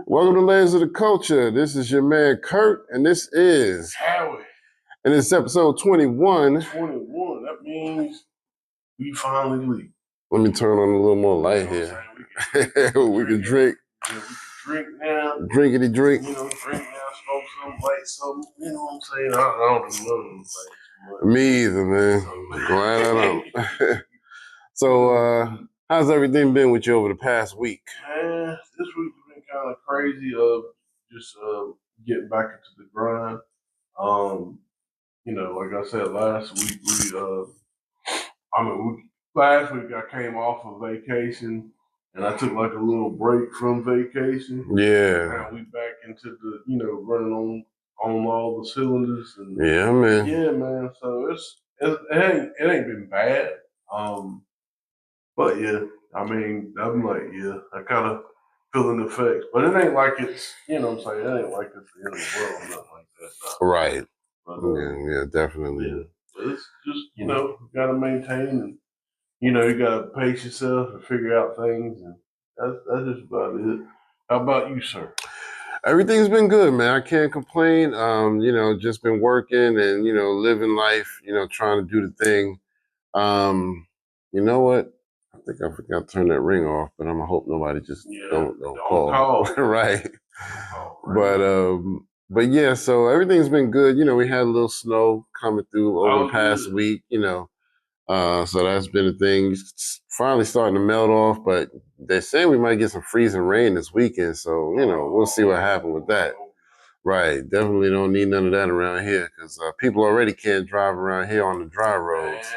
Welcome to Layers of the Culture. This is your man Kurt, and this is Howie. And it's episode 21. 21. That means we finally leave. Let me turn on a little more light here. We can drink. Yeah, we can drink now. Drinkity drink. Drink now, smoke something, light something. You know what I'm saying? I don't do none of them things. Me either, man. Glad I don't. So, how's everything been with you over the past week? Man, this week's been kind of crazy of just getting back into the grind. Like I said last week, last week I came off of vacation and I took like a little break from vacation. Yeah. Now we back into the, running on all the cylinders. And yeah, man. Yeah, man. So it ain't been bad. But yeah, I mean, I'm like, yeah, I kind of feeling the effects, but it ain't like it's, you know what I'm saying? It ain't like it's the end of the world, nothing like that. No. Right. But, yeah, definitely. Yeah. But it's just, you got to maintain and, you got to pace yourself and figure out things. And that's just about it. How about you, sir? Everything's been good, man. I can't complain. Just been working and, living life, trying to do the thing. You know what? I think I forgot to turn that ring off, but I'm gonna hope nobody just don't call. Right. But yeah, so everything's been good. We had a little snow coming through over the past week, so that's been a thing. It's finally starting to melt off, but they're saying we might get some freezing rain this weekend, so we'll see what happens with that. Right, definitely don't need none of that around here because people already can't drive around here on the dry roads.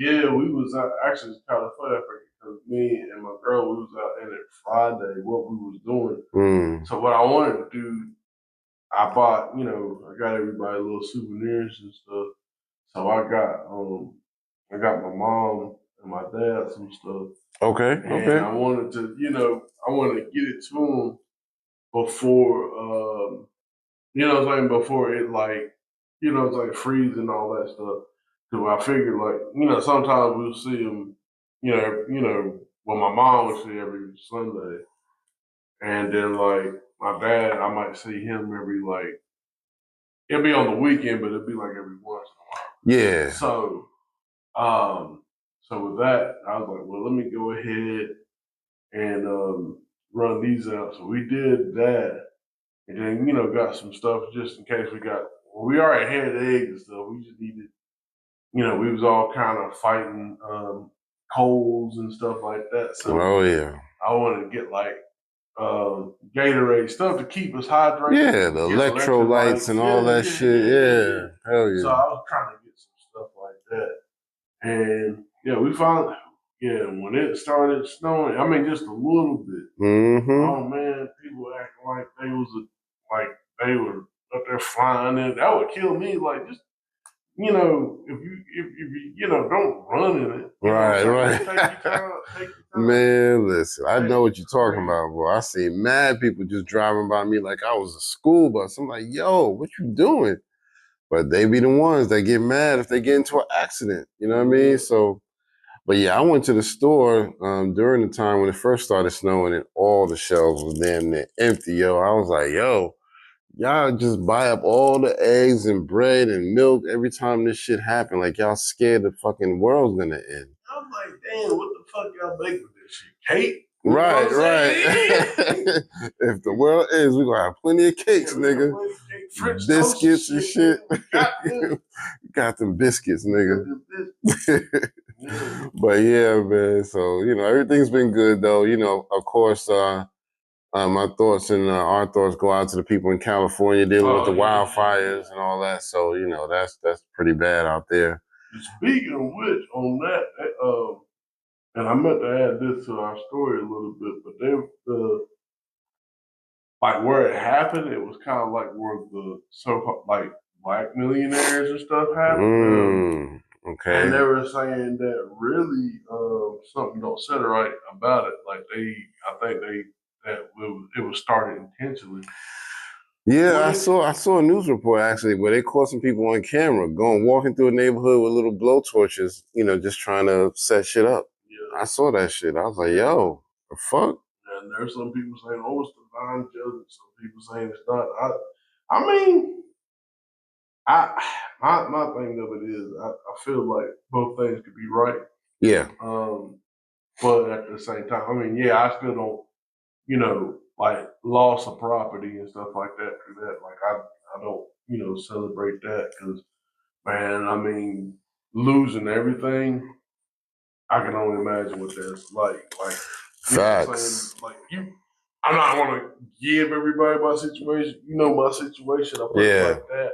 Yeah, we was actually kind of funny because me and my girl, we was out in it Friday, what we was doing. So what I wanted to do, I bought, I got everybody little souvenirs and stuff. So I got my mom and my dad some stuff. Okay. And I wanted to, get it to them before, before it freeze and all that stuff. Because I figured, sometimes we'll see them, well, my mom would see every Sunday. And then, my dad, I might see him every, it'll be on the weekend, but it'll be, every once in a while. Yeah. So with that, I was like, well, let me go ahead and run these out. So we did that. And then, got some stuff just in case we already had eggs and stuff. We just needed, we was all kind of fighting colds and stuff like that. So I wanted to get Gatorade stuff to keep us hydrated. Yeah, the electrolytes and all that shit. Yeah. Hell yeah. So I was trying to get some stuff like that. And we found, when it started snowing, I mean, just a little bit. Mm-hmm. Oh man, people acting like they were up there flying in. That would kill me. Just if you don't run in it. Right. Take your time. Man, listen, I know what you're talking about, bro. I see mad people just driving by me like I was a school bus. I'm like, yo, what you doing? But they be the ones that get mad if they get into an accident. You know what I mean? So, but yeah, I went to the store during the time when it first started snowing and all the shelves was damn near empty, yo. I was like, yo, y'all just buy up all the eggs and bread and milk every time this shit happen. Like y'all scared the fucking world's gonna end. I'm like, damn, what the fuck y'all make with this shit? Cake? Right. If the world ends, we're gonna have plenty of cakes, nigga. Biscuits and shit. Got them biscuits, nigga. But yeah, man. So, everything's been good though. Of course, my thoughts and our thoughts go out to the people in California dealing with the wildfires and all that. So, that's pretty bad out there. Speaking of which, on that, and I meant to add this to our story a little bit, but where it happened, it was kind of like where the so-called black millionaires and stuff happened. Okay. And they were saying that really something don't sit right about it. It was started intentionally. Yeah, I saw a news report actually where they caught some people on camera walking through a neighborhood with little blowtorches, just trying to set shit up. Yeah. Yeah. I saw that shit. I was like, yo, the fuck? And there's some people saying, oh, it's divine judgment. Some people saying it's not. I mean, my thing of it is, I feel like both things could be right. Yeah. But at the same time, I mean, yeah, I still don't, like loss of property and stuff like that through that. Like I don't, celebrate that because, man, I mean, losing everything, I can only imagine what that's like. Like, you know what I'm Facts. saying? Like I'm not going to give everybody my situation. You know my situation. I put it like that.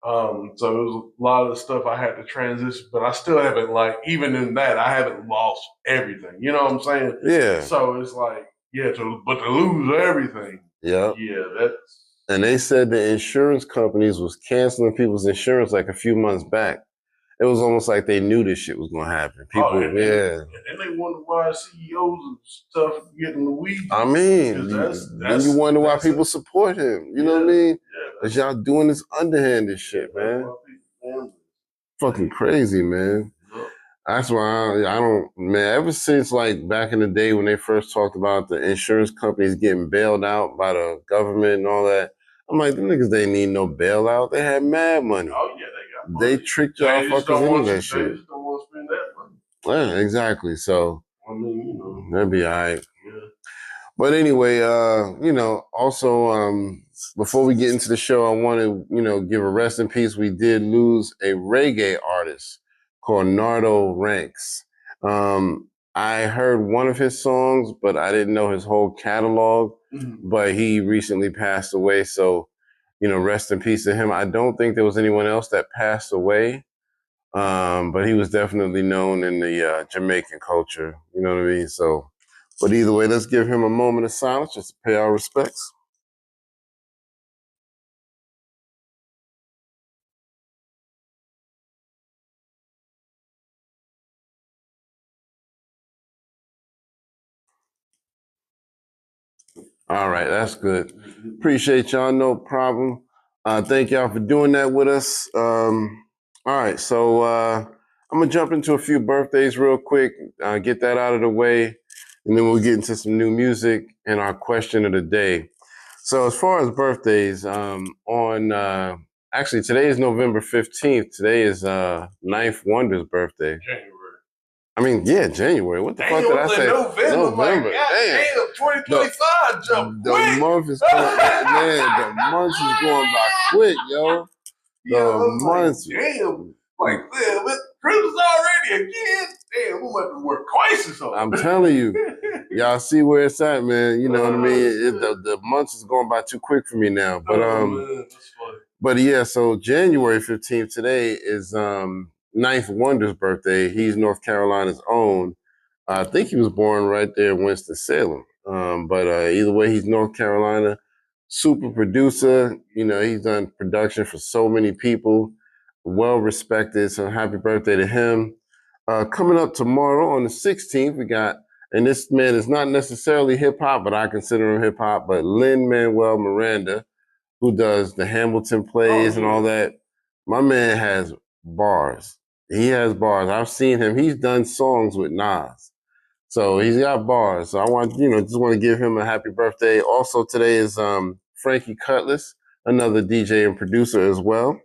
So it was a lot of the stuff I had to transition, but I still haven't, like, even in that, I haven't lost everything. You know what I'm saying? Yeah. So it's like, yeah, but to lose everything, Yeah. that's. And they said the insurance companies was canceling people's insurance like a few months back. It was almost like they knew this shit was gonna happen. People, And then they wonder why CEOs and stuff getting the weeds. I mean, then you wonder why people support him. You know what I mean? Because y'all doing this underhanded shit, man. Fucking crazy, man. That's why I don't, man, ever since like back in the day when they first talked about the insurance companies getting bailed out by the government and all that, I'm like, them niggas, they need no bailout. They had mad money. Oh, yeah, they got money. They tricked y'all fuckers into that shit. They just don't want to spend that money. Yeah, exactly. So, I mean, that'd be all right. Yeah. But anyway, also, before we get into the show, I want to, give a rest in peace. We did lose a reggae artist called Nardo Ranks. I heard one of his songs, but I didn't know his whole catalog. Mm-hmm. But he recently passed away, so rest in peace to him. I don't think there was anyone else that passed away, but he was definitely known in the Jamaican culture. You know what I mean? So, but either way, let's give him a moment of silence just to pay our respects. All right, that's good. Appreciate y'all, no problem. Thank y'all for doing that with us. All right, so I'm gonna jump into a few birthdays real quick, get that out of the way, and then we'll get into some new music and our question of the day. So as far as birthdays, actually today is November 15th. Today is Ninth Wonder's birthday. January. I mean, yeah, January. What the fuck did I say? November. Damn, 2025 jump quick. The month is going, man, the month is going by quick, yo. The months. Damn. Like, man, Christmas already again? Damn, we might have to work twice or something. I'm telling you. Y'all see where it's at, man. You know what I mean? The months is going by too quick for me now. But man, that's funny. But yeah, so January 15th today is Ninth Wonder's birthday. He's North Carolina's own. I think he was born right there in Winston-Salem. But either way, he's North Carolina. Super producer. He's done production for so many people. Well respected. So happy birthday to him. Coming up tomorrow on the 16th, we got, and this man is not necessarily hip hop, but I consider him hip hop, but Lin-Manuel Miranda, who does the Hamilton plays and all that. My man has bars. He has bars. I've seen him. He's done songs with Nas. So he's got bars. So I just want to give him a happy birthday. Also today is Frankie Cutlass, another DJ and producer as well.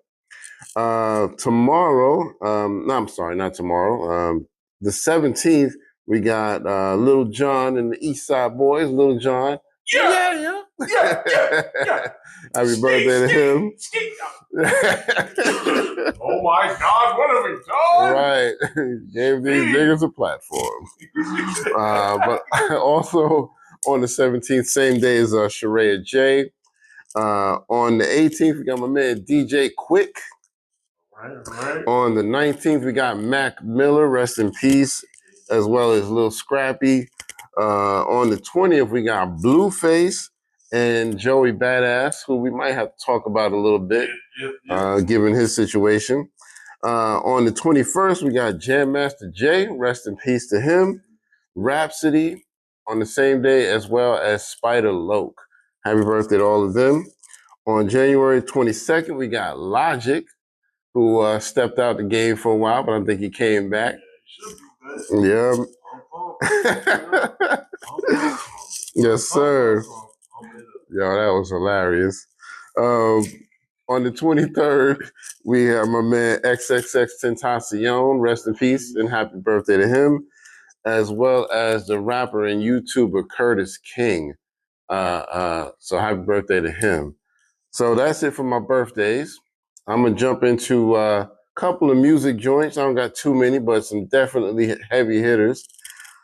Tomorrow, no, I'm sorry, not tomorrow. The 17th, we got Little John and the East Side Boys. Little John. Yeah. Happy birthday to him. Oh my God, what have we done? Right. Gave these niggas a platform. But also on the 17th, same day as Sheree J. On the 18th, we got my man DJ Quick. Right. On the 19th, we got Mac Miller, rest in peace, as well as Lil Scrappy. On the 20th, we got Blueface and Joey Badass, who we might have to talk about a little bit, given his situation. On the 21st, we got Jam Master Jay, rest in peace to him. Rhapsody on the same day, as well as Spider Loke. Happy birthday to all of them. On January 22nd, we got Logic, who stepped out the game for a while, but I think he came back. Yeah. Yes, sir. Yo, that was hilarious. On the 23rd, we have my man XXX Tentacion, rest in peace and happy birthday to him, as well as the rapper and YouTuber Curtis King. So happy birthday to him. So that's it for my birthdays. I'm gonna jump into a couple of music joints. I don't got too many, but some definitely heavy hitters.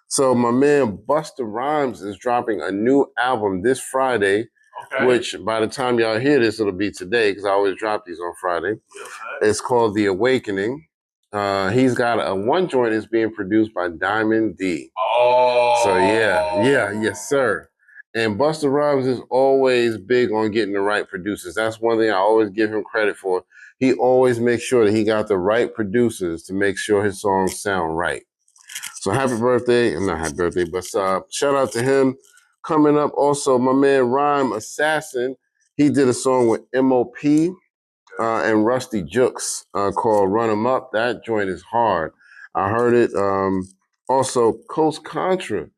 So my man Busta Rhymes is dropping a new album this Friday, which by the time y'all hear this, it'll be today because I always drop these on Friday. It's called The Awakening. He's got a one joint is being produced by Diamond D. Oh. So yes, sir. And Busta Rhymes is always big on getting the right producers. That's one thing I always give him credit for. He always makes sure that he got the right producers to make sure his songs sound right. So happy birthday, not happy birthday, but shout out to him. Coming up also, my man Rhyme Assassin, he did a song with M.O.P. And Rusty Jukes called Run 'Em Up. That joint is hard. I heard it. Also, Coast Contra.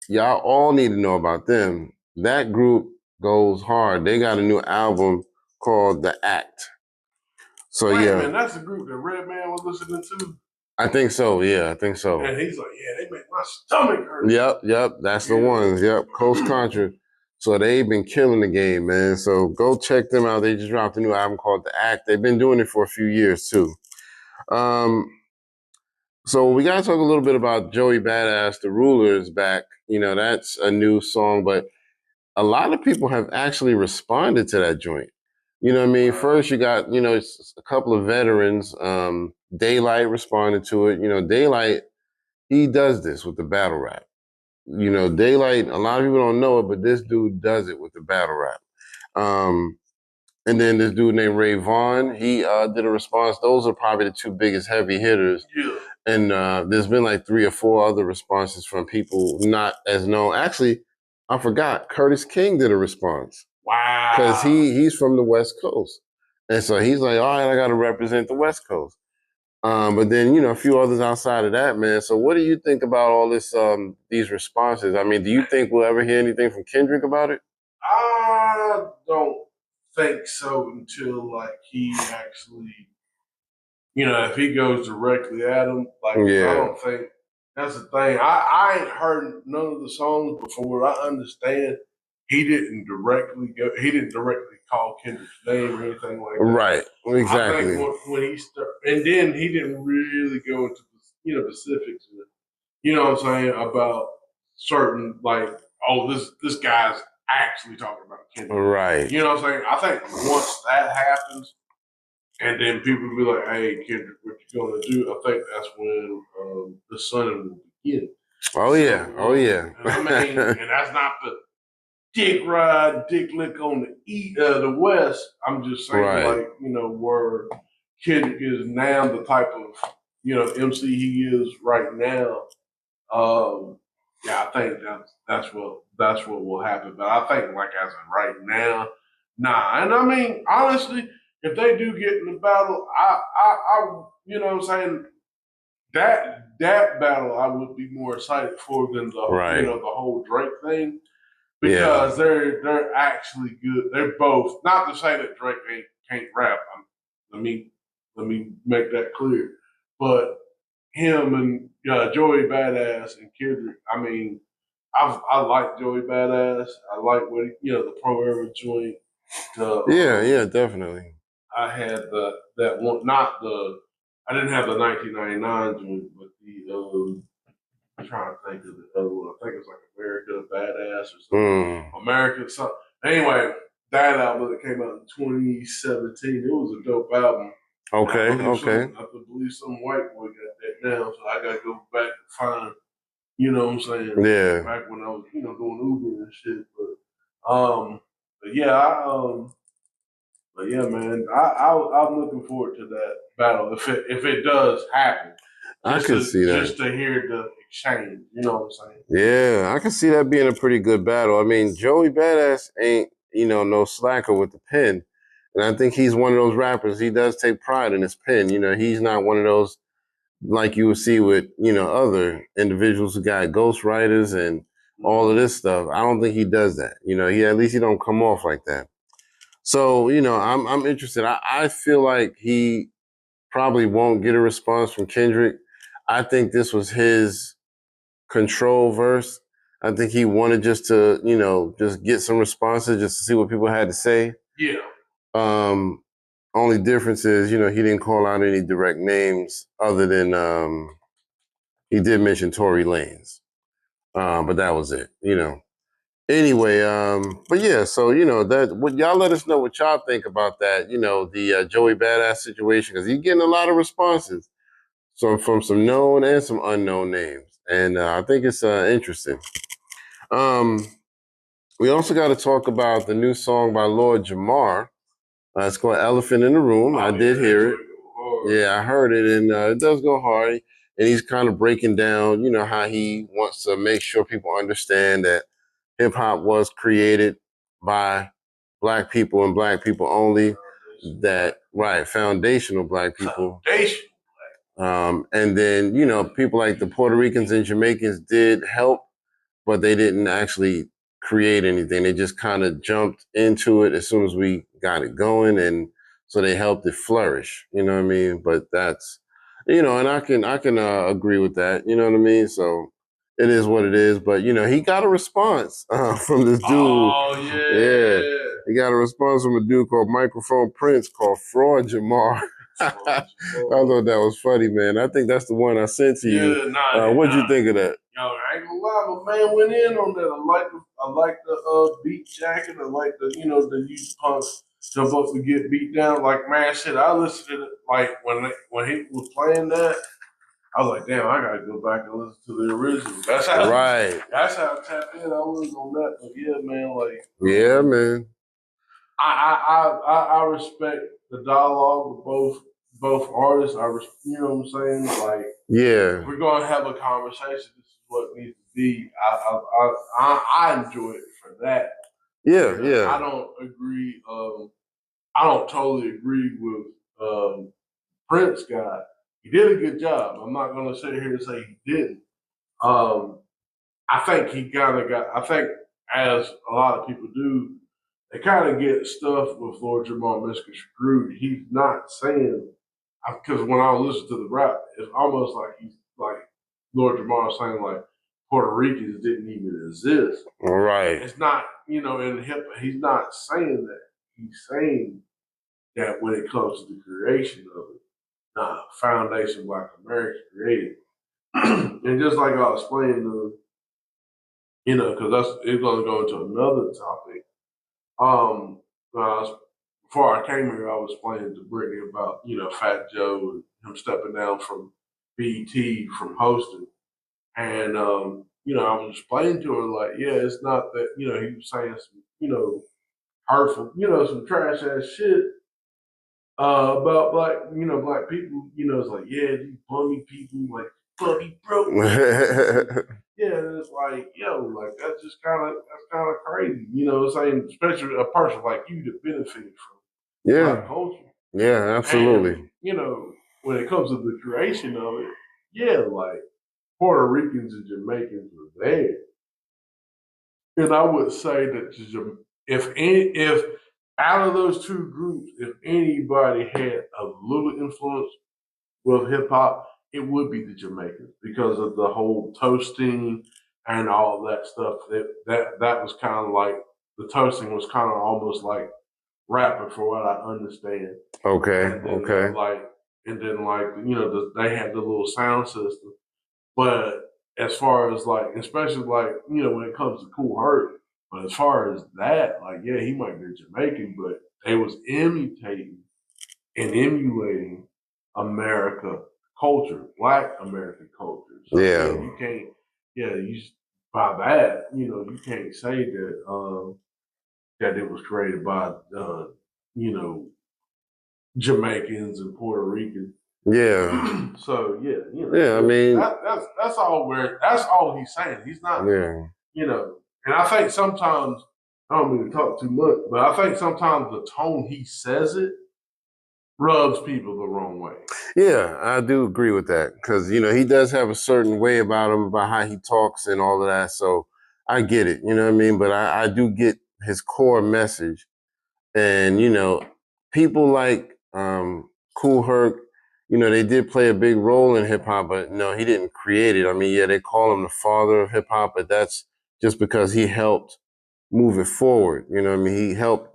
Y'all all need to know about them. That group goes hard. They got a new album called The Act. So Wait a minute, that's the group that Redman was listening to? I think so, yeah, I think so. And he's like, yeah, they make my stomach hurt. Yep, that's the ones. Yep, Coast Contra. So they've been killing the game, man. So go check them out. They just dropped a new album called The Act. They've been doing it for a few years too. So we gotta talk a little bit about Joey Badass, The Ruler is back. You know, that's a new song, but a lot of people have actually responded to that joint. You know what I mean? First you got, a couple of veterans. Daylight responded to it. You know, Daylight, he does this with the battle rap. You know, Daylight, a lot of people don't know it, but this dude does it with the battle rap. And then this dude named Ray Vaughn, he did a response. Those are probably the two biggest heavy hitters. Yeah. And there's been like 3 or 4 other responses from people not as known. Actually, I forgot, Curtis King did a response. Wow. Because he's from the West Coast. And so he's like, all right, I got to represent the West Coast. But then, a few others outside of that, man. So what do you think about all this, these responses? I mean, do you think we'll ever hear anything from Kendrick about it? I don't think so until, like, he actually, if he goes directly at him, like, I don't think, that's the thing. I ain't heard none of the songs before. I understand he didn't directly call Kendrick's name or anything like that. Right, exactly. I think when he started, and then he didn't really go into specifics. You know what I'm saying about certain, like, oh, this guy's actually talking about Kendrick. Right. You know what I'm saying? I think once that happens, and then people will be like, hey, Kendrick, what you gonna do? I think that's when the sun will begin. Oh, yeah. And I mean, and that's not the dick lick on the West. I'm just saying, like, where Kendrick is now, the type of, MC he is right now. I think that's what will happen. But I think, like, as of right now, nah. And I mean, honestly, if they do get in the battle, I you know what I'm saying, that battle I would be more excited for than the the whole Drake thing. Because they're actually good. They're both, not to say that Drake can't rap. Let me make that clear. But him and Joey Badass and Kendrick, I mean, I like Joey Badass. I like what the Pro Era joint. Definitely. I had that one, I didn't have the 1999 joint, but the I'm trying to think of the other one. I think it's like America Badass or something. America something. Anyway, that album that came out in 2017, it was a dope album. Okay. I believe some white boy got that now, so I got to go back and find, you know what I'm saying? Yeah. Back when I was, doing Uber and shit. But yeah, man, I'm looking forward to that battle if it does happen. I can see that. Just to hear the exchange, you know what I'm saying? Yeah, I can see that being a pretty good battle. I mean, Joey Badass ain't, no slacker with the pen. And I think he's one of those rappers, he does take pride in his pen. He's not one of those like you would see with, other individuals who got ghostwriters and all of this stuff. I don't think he does that. At least he don't come off like that. So, I'm interested. I feel like he probably won't get a response from Kendrick. I think this was his control verse. I think he wanted just to, just get some responses just to see what people had to say. Yeah. Only difference is, he didn't call out any direct names other than he did mention Tory Lanez. But that was it, Anyway, but yeah, so that what y'all let us know what y'all think about that, the Joey Badass situation, because he's getting a lot of responses. So from some known and some unknown names. And I think it's interesting. We also got to talk about the new song by Lord Jamar. It's called Elephant in the Room. I did hear it. Yeah, I heard it, and it does go hard. And he's kind of breaking down, how he wants to make sure people understand that hip hop was created by Black people and Black people only. That, right, foundational Black people. And then, people like the Puerto Ricans and Jamaicans did help, but they didn't actually create anything. They just kind of jumped into it as soon as we got it going, and so they helped it flourish. You know what I mean? But that's, and I can agree with that. You know what I mean? So it is what it is. But he got a response from this dude. Oh yeah. He got a response from a dude called Microphone Prince called Fraud Jamar. I thought that was funny, man. I think that's the one I sent to you. What'd you think of that? Yo, I ain't gonna lie, my man went in on that. I like the beat jacket. I like the the youth punk jump up to get beat down. Like, man, shit, I listened to it like when he was playing that. I was like, damn, I gotta go back and listen to the original. That's how That's how tapped in I was on that. But yeah, man, like man. I respect the dialogue with both artists. You know what I'm saying? Like, yeah, we're gonna have a conversation. This is what it needs to be. I enjoy it for that. Yeah, yeah. I don't agree. I don't totally agree with Prince guy. He did a good job. I'm not gonna sit here and say he didn't. I think he kind of got. I think, as a lot of people do, they kind of get stuff with Lord Jamar misconstrued. He's not saying, because when I listen to the rap, it's almost like he's like Lord Jamar saying like Puerto Ricans didn't even exist. Right. It's not, in hip. He's not saying that. He's saying that when it comes to the creation of it, foundation Black America created, and just like I was explaining, because it's going to go into another topic. Before I came here, I was explaining to Brittany about Fat Joe and him stepping down from BET from hosting, and I was explaining to her like, yeah, it's not that he was saying some hurtful, some trash ass shit about black people. It's like, yeah, these bummy people, like bummy broke. Yeah, and it's like, yo, like that's kind of crazy, saying, especially a person like you that benefited from black culture. Yeah, absolutely. And, when it comes to the creation of it, yeah, like Puerto Ricans and Jamaicans were there, and I would say that if out of those two groups, if anybody had a little influence with hip hop, it would be the Jamaicans because of the whole toasting and all that stuff. That was kind of like, the toasting was kind of almost like rapping, for what I understand. Okay. And then, Okay. They had the little sound system. But as far as like, especially like when it comes to Cool Herc, but as far as that, like, yeah, he might be Jamaican, but they was imitating and emulating America culture, Black American culture. So you can't, you by that, you can't say that that it was created by Jamaicans and Puerto Ricans. Yeah. So I mean, that's all he's saying. He's not, and I think sometimes, I don't mean to talk too much, but I think sometimes the tone he says it rubs people the wrong way. Yeah, I do agree with that because he does have a certain way about him, about how he talks and all of that. So I get it, you know what I mean. But I do get his core message, and people like Kool Herc. They did play a big role in hip hop, but no, he didn't create it. I mean, yeah, they call him the father of hip hop, but that's just because he helped move it forward. You know what I mean? He helped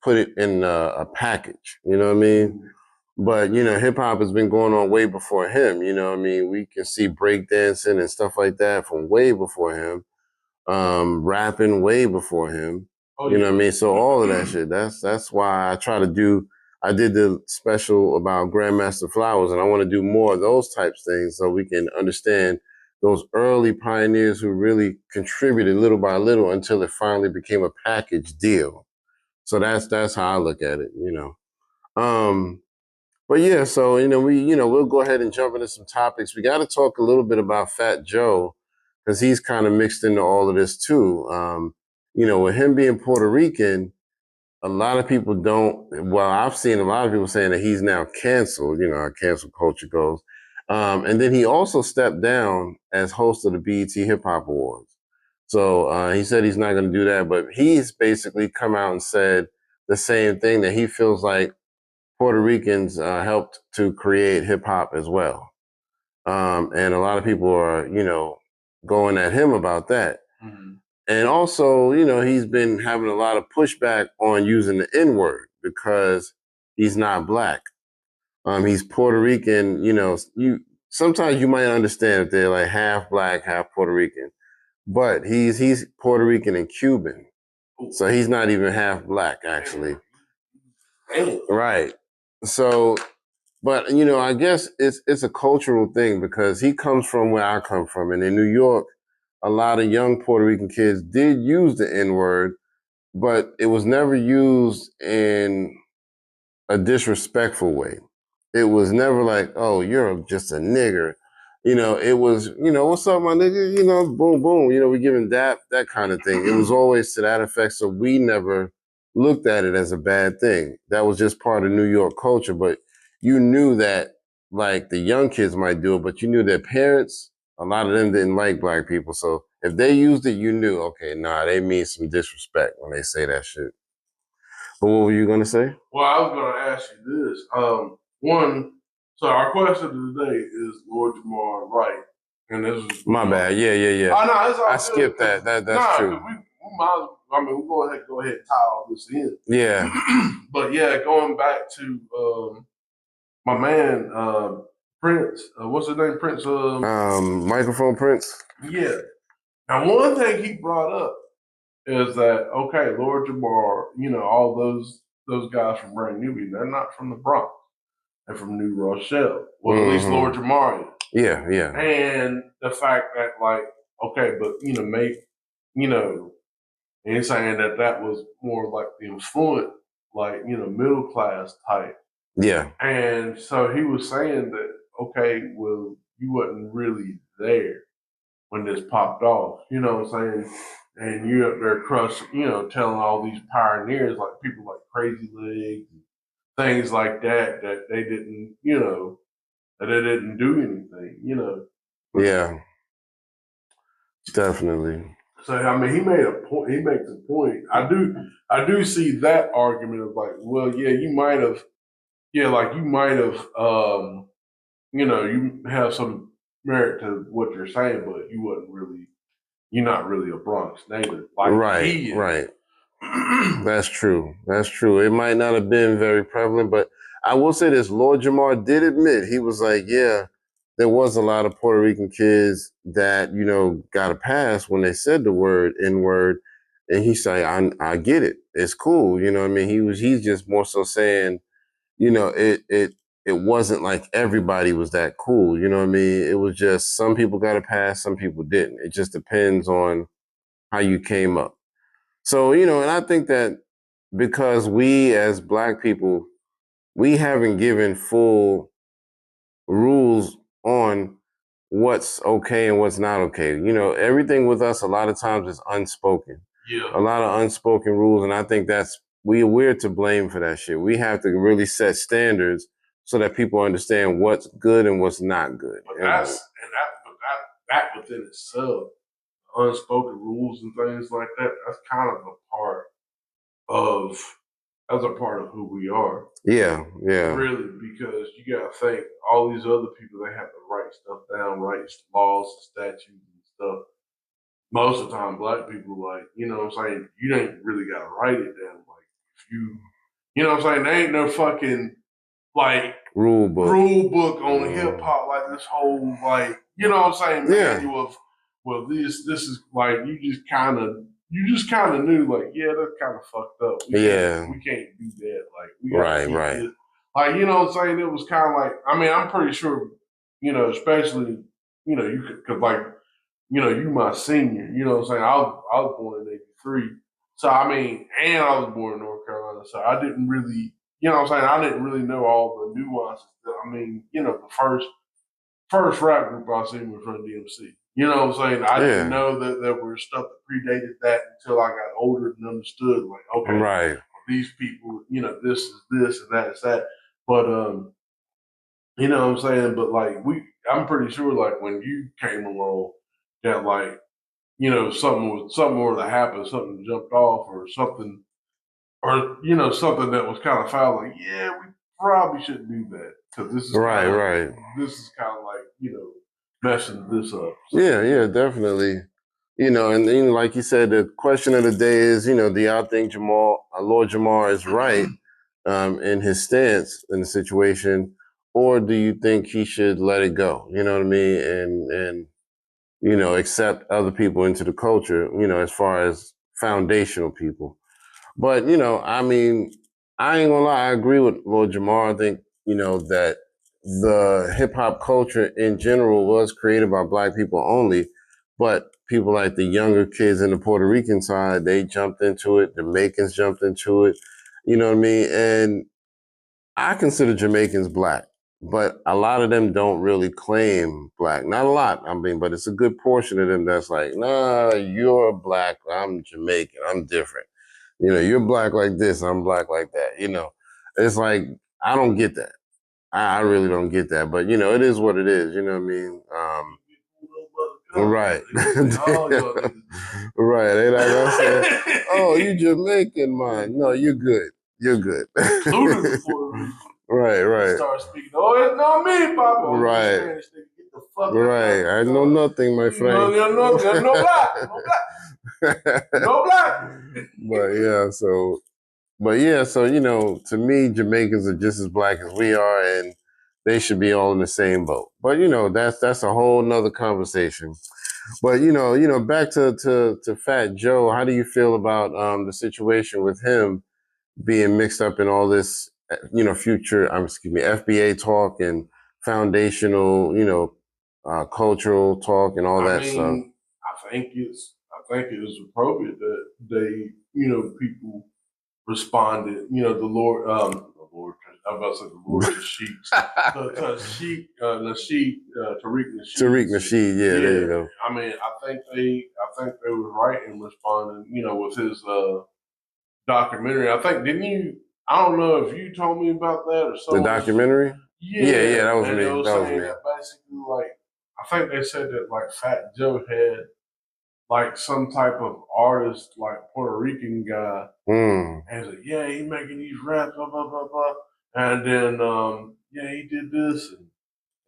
put it in a package. You know what I mean? But hip hop has been going on way before him. You know what I mean? We can see breakdancing and stuff like that from way before him. Rapping way before him. Oh, You know yeah. what I mean? So all of that shit. That's why I try to do. I did the special about Grandmaster Flowers, and I want to do more of those types of things so we can understand those early pioneers who really contributed little by little until it finally became a package deal. So that's how I look at it. But yeah, so we'll go ahead and jump into some topics. We got to talk a little bit about Fat Joe because he's kind of mixed into all of this too. With him being Puerto Rican, a lot of people don't. Well, I've seen a lot of people saying that he's now canceled. You know how cancel culture goes. And then he also stepped down as host of the BET Hip Hop Awards. So he said he's not going to do that, but he's basically come out and said the same thing, that he feels like Puerto Ricans helped to create hip hop as well. And a lot of people are, going at him about that. Mm-hmm. And also, he's been having a lot of pushback on using the N word because he's not black. He's Puerto Rican. You sometimes you might understand if they're like half black, half Puerto Rican, but he's Puerto Rican and Cuban, so he's not even half black actually. Right. So, but I guess it's a cultural thing because he comes from where I come from, and in New York, a lot of young Puerto Rican kids did use the N word, but it was never used in a disrespectful way. It was never like, oh, you're just a nigger. It was, what's up, my nigga? Boom, boom. We giving that kind of thing. It was always to that effect. So we never looked at it as a bad thing. That was just part of New York culture. But you knew that, like, the young kids might do it, but you knew their parents, a lot of them didn't like black people. So if they used it, you knew, okay, nah, they mean some disrespect when they say that shit. But what were you going to say? Well, I was going to ask you this. One, so our question of the day is Lord Jamar right? And this is my bad. Yeah. Oh no, it's all I good. skipped that. That's true. We might. We'll go ahead and tie all this in. Yeah. But yeah, going back to my man Prince. What's his name? Prince. Microphone Prince. Yeah. Now, one thing he brought up is that okay, Lord Jamar, all those guys from Brand Newbie, they're not from the Bronx. They're from New Rochelle. Well, at least Lord Jamar is. Yeah. And the fact that, like, okay, but and saying that was more like the affluent, like, middle class type. Yeah. And so he was saying that, okay, well, you wasn't really there when this popped off. You know what I'm saying? And you're up there telling all these pioneers, like people like Crazy Legs, things like that they didn't, that they didn't do anything. Yeah. Definitely. So I mean, he made a point. He makes a point. I do see that argument of like, well, yeah, you might have, you have some merit to what you're saying, but you're not really a Bronx native, like he is. Right. That's true. It might not have been very prevalent, but I will say this: Lord Jamar did admit, he was like, yeah, there was a lot of Puerto Rican kids that got a pass when they said the word N word, and he said, I get it. It's cool. You know what I mean? He's just more so saying, it wasn't like everybody was that cool. You know what I mean? It was just some people got a pass, some people didn't. It just depends on how you came up. So, and I think that because we as Black people, we haven't given full rules on what's okay and what's not okay. Everything with us a lot of times is unspoken. Yeah. A lot of unspoken rules, and I think that's we're to blame for that shit. We have to really set standards so that people understand what's good and what's not good. But that within itself, unspoken rules and things like that, that's kind of a part of who we are. Yeah. Really, because you gotta think all these other people, they have to write stuff down, write laws, statutes and stuff. Most of the time black people, like, you know what I'm saying, you ain't really gotta write it down. Like if you know what I'm saying, there ain't no fucking like rule book on hip hop, like this whole, like, you know what I'm saying, manual of, well, this is like, you just kind of knew, like, yeah, that's kind of fucked up. We can't do that. Like, we gotta keep this. Like, you know what I'm saying? It was kind of like, I mean, I'm pretty sure, you know, especially, you know, you could, cause like, you know, you my senior. You know what I'm saying? I was born in '83, so I mean, and I was born in North Carolina, so I didn't really, you know what I'm saying? I didn't really know all the nuances. I mean, you know, the first rap group I seen was Run DMC. You know what I'm saying? I didn't know that there was stuff that predated that until I got older and understood, like, okay, these people, you know, this is this and that is that. But you know what I'm saying? But like I'm pretty sure, like, when you came along, that, like, you know, something were to happen, something jumped off or something, or, you know, something that was kind of foul, like, yeah, we probably shouldn't do that because this is this is kind of like, you know, messing this up. So. Yeah, definitely. You know, and then, like you said, the question of the day is, you know, do y'all think Lord Jamar is right in his stance in the situation, or do you think he should let it go? You know what I mean? And you know, accept other people into the culture, you know, as far as foundational people. But, you know, I mean, I ain't gonna lie, I agree with Lord Jamar. I think, you know, that the hip hop culture in general was created by black people only, but people like the younger kids in the Puerto Rican side, they jumped into it, the Jamaicans jumped into it, you know what I mean? And I consider Jamaicans black, but a lot of them don't really claim black. Not a lot, I mean, but it's a good portion of them that's like, nah, you're black, I'm Jamaican, I'm different. You know, you're black like this, I'm black like that. You know, it's like, I don't get that. I really don't get that. But, you know, it is what it is. You know what I mean? Right. Right. They like I said, oh, you Jamaican, man. No, you're good. You're good. Right. Start speaking. Oh, it's not me, Papa. Right. Get the fuck right. I know nothing, my friend. No black. No black. But yeah, so, you know, to me, Jamaicans are just as black as we are, and they should be all in the same boat. But, you know, that's a whole nother conversation. But, you know, back to Fat Joe, how do you feel about the situation with him being mixed up in all this, you know, FBA talk and foundational, you know, cultural talk and all that stuff? I think it is appropriate that they, you know, people responded. You know, the Lord, I'm about to say the Lord Nasheed, Tariq Nasheed, yeah, there you go. I mean, I think they were right in responding. You know, with his documentary. I think I don't know if you told me about that or something. The documentary? Yeah, that was me. That was me. That basically, like, I think they said that, like, Fat Joe had, like, some type of artist, like, Puerto Rican guy, and he's like, yeah, he making these raps, blah blah blah blah, and then yeah, he did this,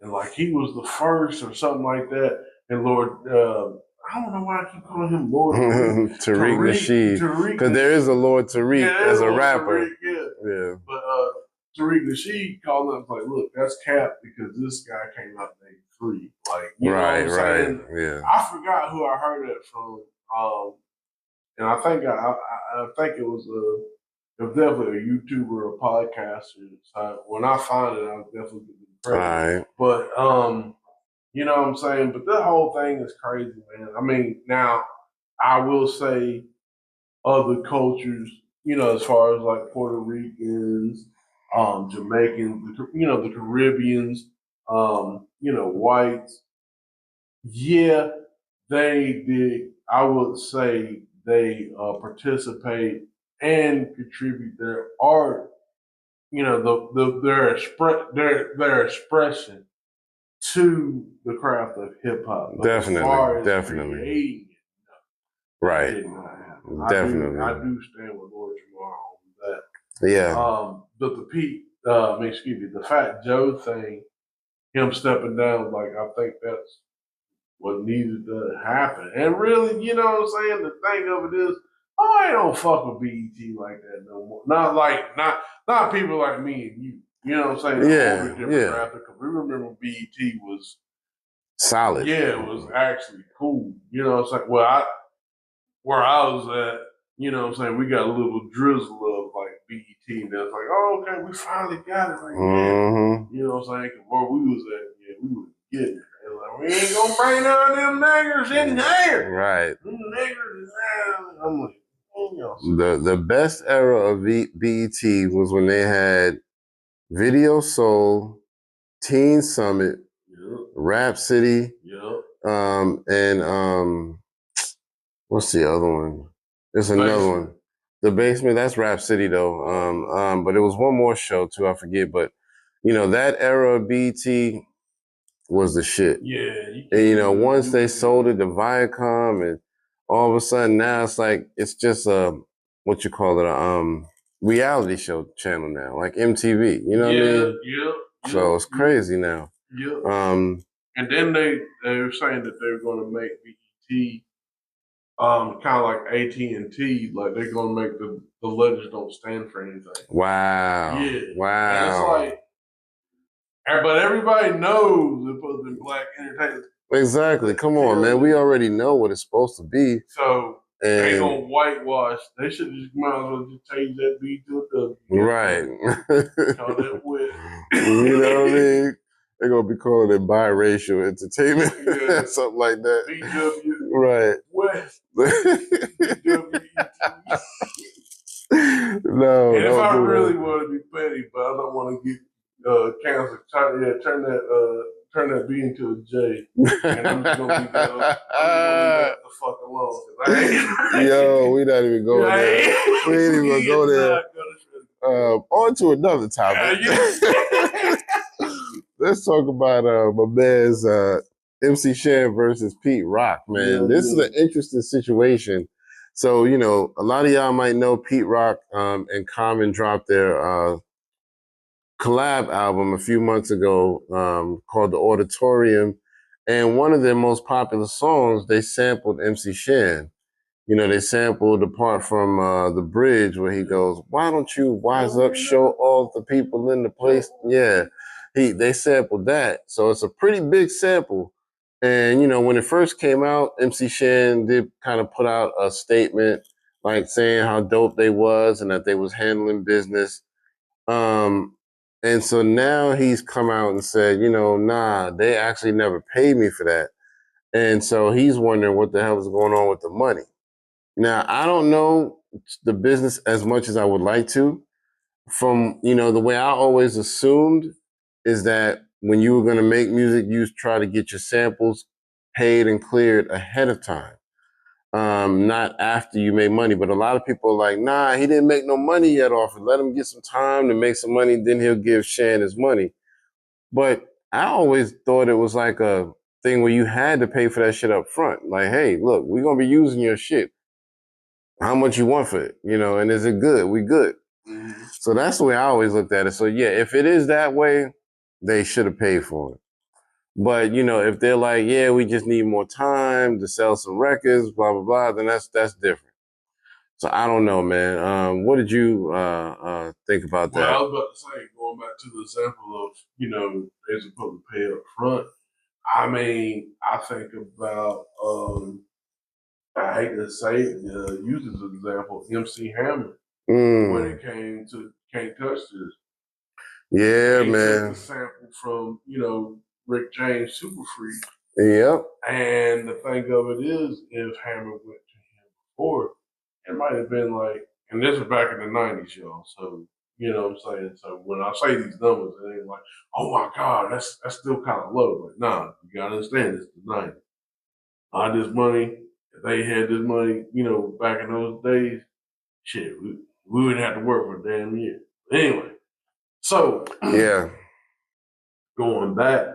and like he was the first or something like that, and Lord, I don't know why I keep calling him Lord Tariq Nasheed, because there is a Lord Tariq as a rapper. Yeah. But Tariq Nasheed called him, like, look, that's cap because this guy came out in '83. Like, you know what I'm saying? Yeah. I forgot who I heard that from. And I think it was definitely a YouTuber or a podcaster. So when I find it, I'll definitely give them credit. Right. But you know what I'm saying? But the whole thing is crazy, man. I mean, now I will say other cultures, you know, as far as like Puerto Ricans, Jamaicans, you know, the Caribbeans, you know, whites. Yeah, they did. I would say they participate and contribute their art, their expression to the craft of hip hop. But as far as creating it, right, did not happen. definitely. I do stand with Lord Jamar on that. Yeah. But the Fat Joe thing, him stepping down, like I think that's what needed to happen. And really, you know what I'm saying? The thing of it is, I don't fuck with BET like that no more. Not people like me and you. You know what I'm saying? The older demographic. Because we remember BET was solid. Yeah, it was actually cool. You know what I'm saying? Well, where I was at, you know what I'm saying, we got a little drizzle of like BET, and that's like, oh, okay, we finally got it. Like, yeah. You know what I'm saying? Where we was at, yeah, we was getting it. Like, we ain't gonna bring none of them niggers in here. Right. Them niggers is out. I'm like, the best era of BET was when they had Video Soul, Teen Summit, Rap City, and what's the other one? There's another one. The Basement, that's Rap City though. But it was one more show too, I forget. But that era of BET was the shit. Yeah. And once they sold it to Viacom, and all of a sudden now it's like it's just a reality show channel now, like MTV. You know what I mean? Yeah. So it's crazy now. Yeah. And then they were saying that they were going to make BET kind of like AT&T, like they're going to make the legends don't stand for anything. Wow. Yeah. Wow. And it's like, but everybody knows it was in Black Entertainment. Exactly. Come on, man. We already know what it's supposed to be. So they gonna whitewash. They should just might as well just change that B to a W. Right. Call that wet. You know what I mean? They're gonna be calling it biracial entertainment, something like that. BW. Right. West. No. And if I really want to be petty, but I don't want to get canceled, turn that B into a J, and I'm just gonna leave that the fuck alone. Yo, we not even going there. We ain't even gonna go there. On to another topic. Let's talk about my man's MC Shan versus Pete Rock, man. This is an interesting situation. So, a lot of y'all might know Pete Rock and Common dropped their collab album a few months ago called The Auditorium. And one of their most popular songs, they sampled MC Shan. They sampled the part from The Bridge where he goes, "Why don't you wise up, show all the people in the place?" Yeah, they sampled that. So it's a pretty big sample. And, when it first came out, MC Shan did kind of put out a statement like saying how dope they was and that they was handling business. And so now he's come out and said, nah, they actually never paid me for that. And so he's wondering what the hell is going on with the money. Now, I don't know the business as much as I would like to. From, the way I always assumed is that when you were going to make music, you try to get your samples paid and cleared ahead of time. Not after you make money. But a lot of people are like, nah, he didn't make no money yet off it. Let him get some time to make some money, then he'll give Shan his money. But I always thought it was like a thing where you had to pay for that shit up front. Like, hey, look, we're going to be using your shit. How much you want for it? And is it good? We good. Mm-hmm. So that's the way I always looked at it. So yeah, if it is that way, they should have paid for it. But, if they're like, yeah, we just need more time to sell some records, blah, blah, blah, then that's different. So I don't know, man. What did you think about that? Well, I was about to say, going back to the example of, they're supposed to pay up front. I mean, I think about, I hate to say it, use as an example, MC Hammer, when it came to Can't Touch This. Yeah, man. Took the sample from, Rick James Super Freak. Yep. And the thing of it is, if Hammer went to him before, it might have been like, and this was back in the 90s, y'all. So, you know what I'm saying? So when I say these numbers, it ain't like, oh my God, that's still kind of low. Like, nah, you gotta understand it's the 90s. All this money, if they had this money, back in those days, shit, we wouldn't have to work for a damn year. Anyway, so yeah, going back,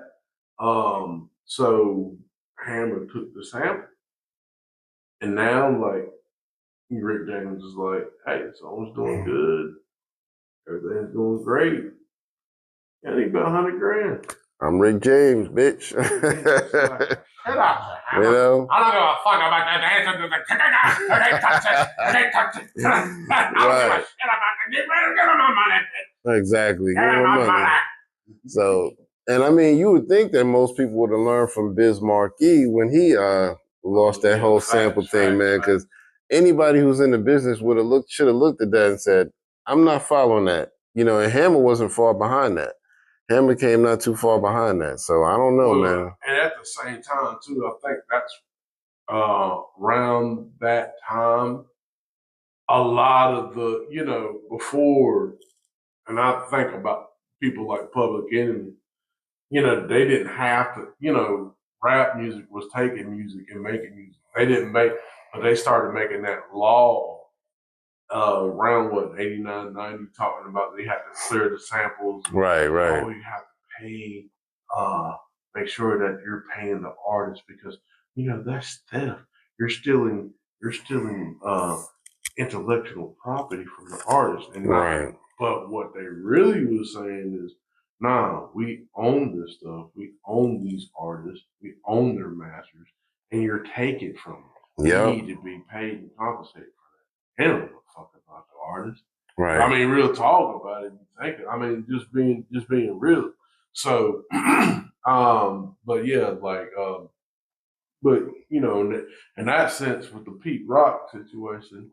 so Hammer took the sample, and now like Rick James is like, hey, the song's doing good, everything's doing great. And he got 100 grand. I'm Rick James, bitch. Shut up, you know? I don't give a fuck about that. I didn't touch it. I didn't touch it. I don't give a shit about that. Give him my money. Exactly. Give him my money. So, and I mean, you would think that most people would have learned from Biz Markie when he lost that whole sample thing, man, because anybody who's in the business should have looked at that and said, I'm not following that. You know, and Hammer wasn't far behind that. Hammer came not too far behind that. So I don't know, man. And at the same time, too, I think that's around that time, a lot of the, you know, before, and I think about people like Public Enemy, you know, they didn't have to, you know, rap music was taking music and making music. They didn't make, but they started making that law around what, 89, 90, talking about they had to clear the samples. Right. Oh, you have to pay, make sure that you're paying the artist because, you know, that's theft. You're stealing intellectual property from the artist. And but what they really was saying is, nah, we own this stuff. We own these artists. We own their masters. And you're taking from them. You need to be paid and compensated for that. They don't give a fuck about the artist. Right. I mean, real talk about it. Think it. I mean, just being real. So, but yeah, like, but you know, in that sense, with the Pete Rock situation,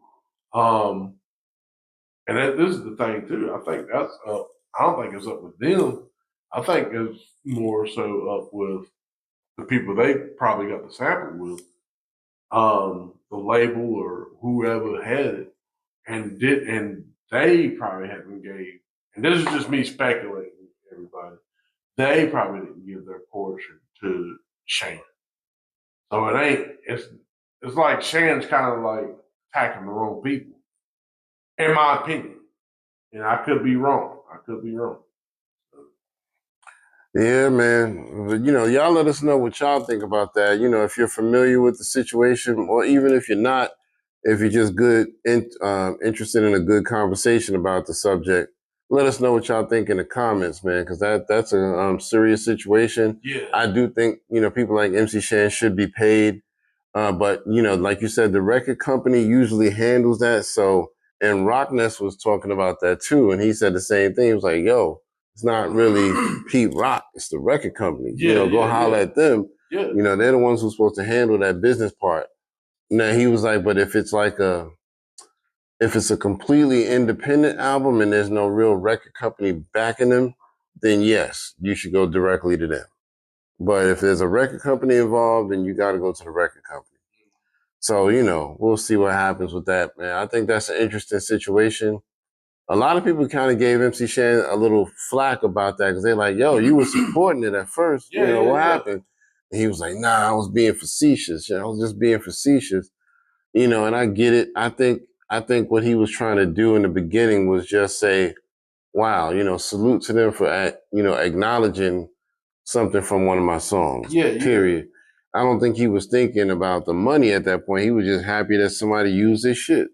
and this is the thing too. I think that's up. I don't think it's up with them. I think it's more so up with the people they probably got the sample with, the label or whoever had it, and they probably haven't gave. And this is just me speculating, everybody. They probably didn't give their portion to Shan. So it ain't. It's like Shan's kind of like attacking the wrong people, in my opinion. And I could be wrong. Yeah, man. But, you know, y'all let us know what y'all think about that. You know, if you're familiar with the situation, or even if you're not, if you're just interested in a good conversation about the subject, let us know what y'all think in the comments, man, because that's a serious situation. Yeah. I do think, you know, people like MC Shan should be paid. But, you know, like you said, the record company usually handles that. So, and Rockness was talking about that too. And he said the same thing. He was like, yo, it's not really Pete Rock. It's the record company. Yeah, you know, go holler at them. Yeah. You know, they're the ones who's supposed to handle that business part. Now, he was like, but if it's a completely independent album and there's no real record company backing them, then yes, you should go directly to them. But if there's a record company involved, then you got to go to the record company. So, you know, we'll see what happens with that, man. I think that's an interesting situation. A lot of people kind of gave MC Shan a little flack about that because they're like, yo, you were supporting it at first. What happened? And he was like, nah, I was being facetious. I was just being facetious. You know, and I get it. I think what he was trying to do in the beginning was just say, wow, you know, salute to them for, you know, acknowledging something from one of my songs. Period. I don't think he was thinking about the money at that point. He was just happy that somebody used his shit.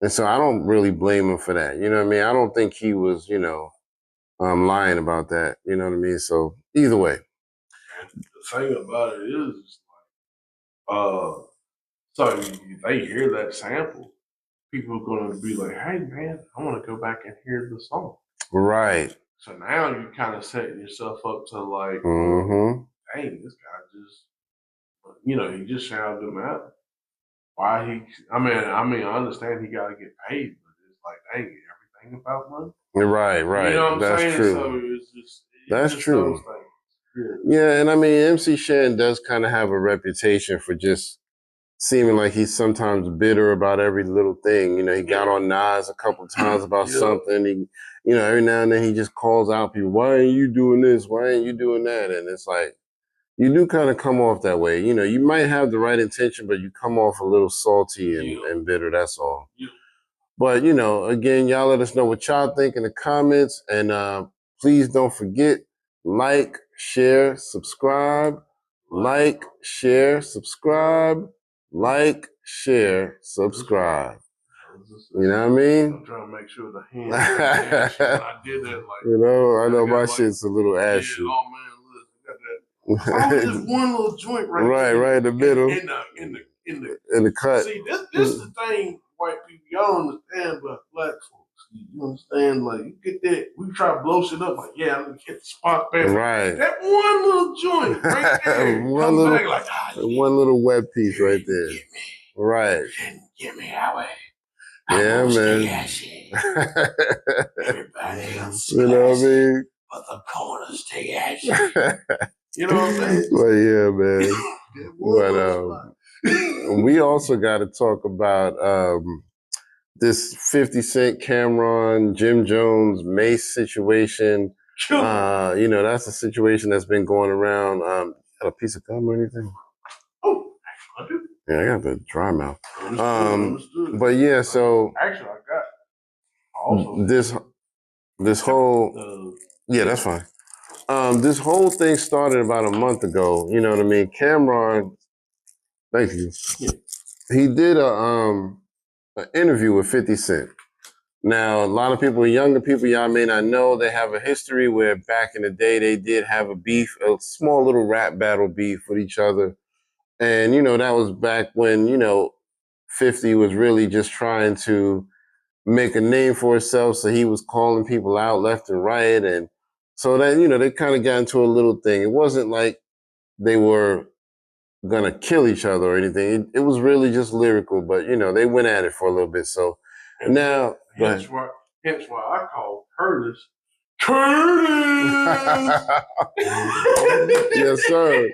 And so I don't really blame him for that. You know what I mean? I don't think he was, you know, lying about that. You know what I mean? So either way. The thing about it is, so they hear that sample, people are going to be like, hey, man, I want to go back and hear the song. Right. So now you kind of setting yourself up to like, hey, this guy just, you know, he just shouted him out. Why I understand he got to get paid, but it's like, dang, everything about money. Right. You know what I'm saying? True. So That's true. Yeah, and I mean, MC Shan does kind of have a reputation for just seeming like he's sometimes bitter about every little thing. You know, he got on Nas a couple of times about something. He, you know, every now and then he just calls out people, why ain't you doing this? Why ain't you doing that? And it's like, you do kind of come off that way. You know, you might have the right intention, but you come off a little salty and bitter, that's all. But again, y'all let us know what y'all think in the comments, and please don't forget, like, share, subscribe, like, share, subscribe, like, share, subscribe. You know what I mean? I'm trying to make sure the hand. When I did that, I know my shit's a little ashy. Yeah, oh man, look, you got that. Oh, just one little joint right in the middle, in the cut. See, this is the thing, white people, y'all don't understand about black folks. You understand? Like, you get that, we try to blow shit up, like, yeah, I'm gonna hit the spot back. Right. That one little joint right there. one little wet piece right there. Get me. Right. Get me that way. Yeah, man. Everybody else, you know what I mean? But the corners stay ashy. You know what I'm saying? But yeah, man. But we also got to talk about this 50 Cent, Cameron, Jim Jones, Mase situation. That's a situation that's been going around. Got a piece of gum or anything? Oh, I do. Yeah, I got the dry mouth. Understood. But yeah, so actually, I got also this whole that's fine. This whole thing started about a month ago. You know what I mean? Cameron, thank you. Yeah. He did an interview with 50 Cent. Now, a lot of people, younger people, y'all may not know, they have a history where back in the day they did have a beef, a small little rap battle beef with each other. And, that was back when, 50 was really just trying to make a name for himself. So he was calling people out left and right. And so that, they kind of got into a little thing. It wasn't like they were going to kill each other or anything. It was really just lyrical, but, they went at it for a little bit. So now, hence why I call Curtis. Curtis! Yes, sir.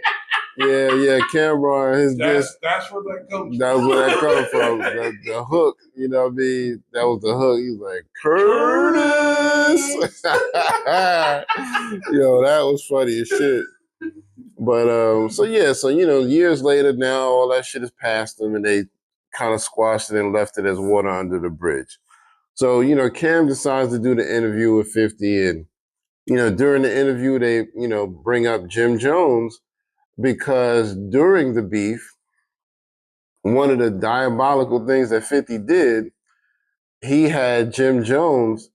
Yeah, Cameron. That's where that comes from. That's where that comes from. The hook, you know what I mean? That was the hook. He was like, Curtis! Yo, that was funny as shit. But, so years later now, all that shit has passed them and they kind of squashed it and left it as water under the bridge. So, Cam decides to do the interview with 50 and, during the interview, they, bring up Jim Jones because during the beef, one of the diabolical things that 50 did, he had Jim Jones,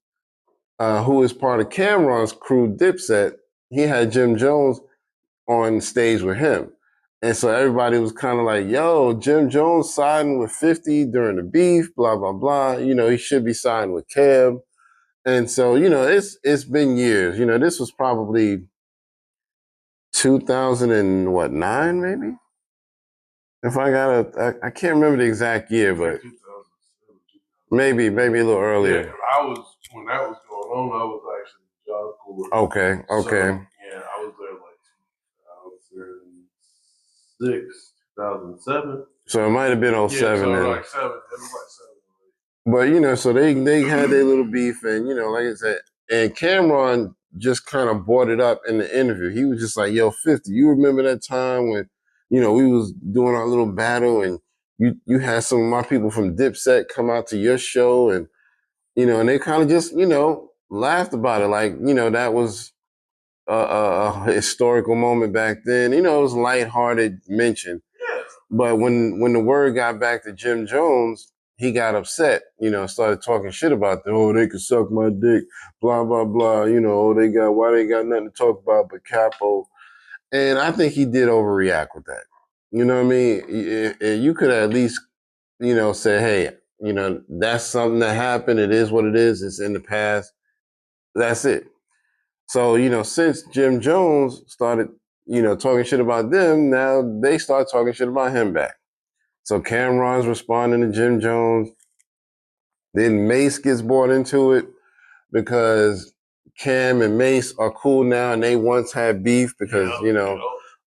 who is part of Cameron's crew, Dipset, he had Jim Jones on stage with him. And so everybody was kind of like, yo, Jim Jones siding with 50 during the beef, blah, blah, blah. He should be siding with Cam. And so, it's been years. This was probably 2009, maybe? If I I can't remember the exact year, but maybe a little earlier. Yeah, when that was going on, I was actually in Job Corps. Okay. So, yeah, I was there like 2006, 2007. So it might have been 07 then. It was like 7. But, so they had their little beef and, like I said, and Cameron just kind of brought it up in the interview. He was just like, yo, 50, you remember that time when, we was doing our little battle and you had some of my people from Dipset come out to your show and, and they kind of just, laughed about it. Like, that was a historical moment back then. It was lighthearted mention. Yes. But when the word got back to Jim Jones, he got upset, started talking shit about them. Oh, they could suck my dick, blah, blah, blah. Why they got nothing to talk about but Capo. And I think he did overreact with that. You know what I mean? You could at least, say, hey, that's something that happened. It is what it is. It's in the past. That's it. So, since Jim Jones started, talking shit about them, now they start talking shit about him back. So Cameron's responding to Jim Jones. Then Mase gets brought into it because Cam and Mase are cool now and they once had beef because,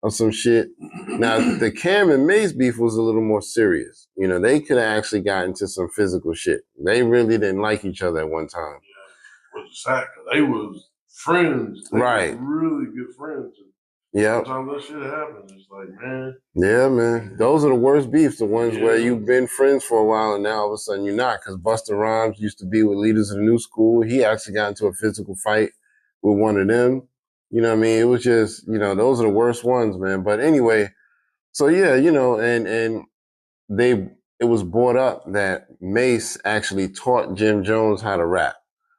of some shit. Now, the Cam and Mase beef was a little more serious. They could have actually gotten into some physical shit. They really didn't like each other at one time. Yeah, which is sad because they was friends. They were really good friends. Yeah. Sometimes that shit happens. It's like, man. Yeah, man. Those are the worst beefs, the ones where you've been friends for a while and now all of a sudden you're not. Because Busta Rhymes used to be with Leaders of the New School. He actually got into a physical fight with one of them. You know what I mean? It was just, those are the worst ones, man. But anyway, so yeah, and they it was brought up that Mase actually taught Jim Jones how to rap.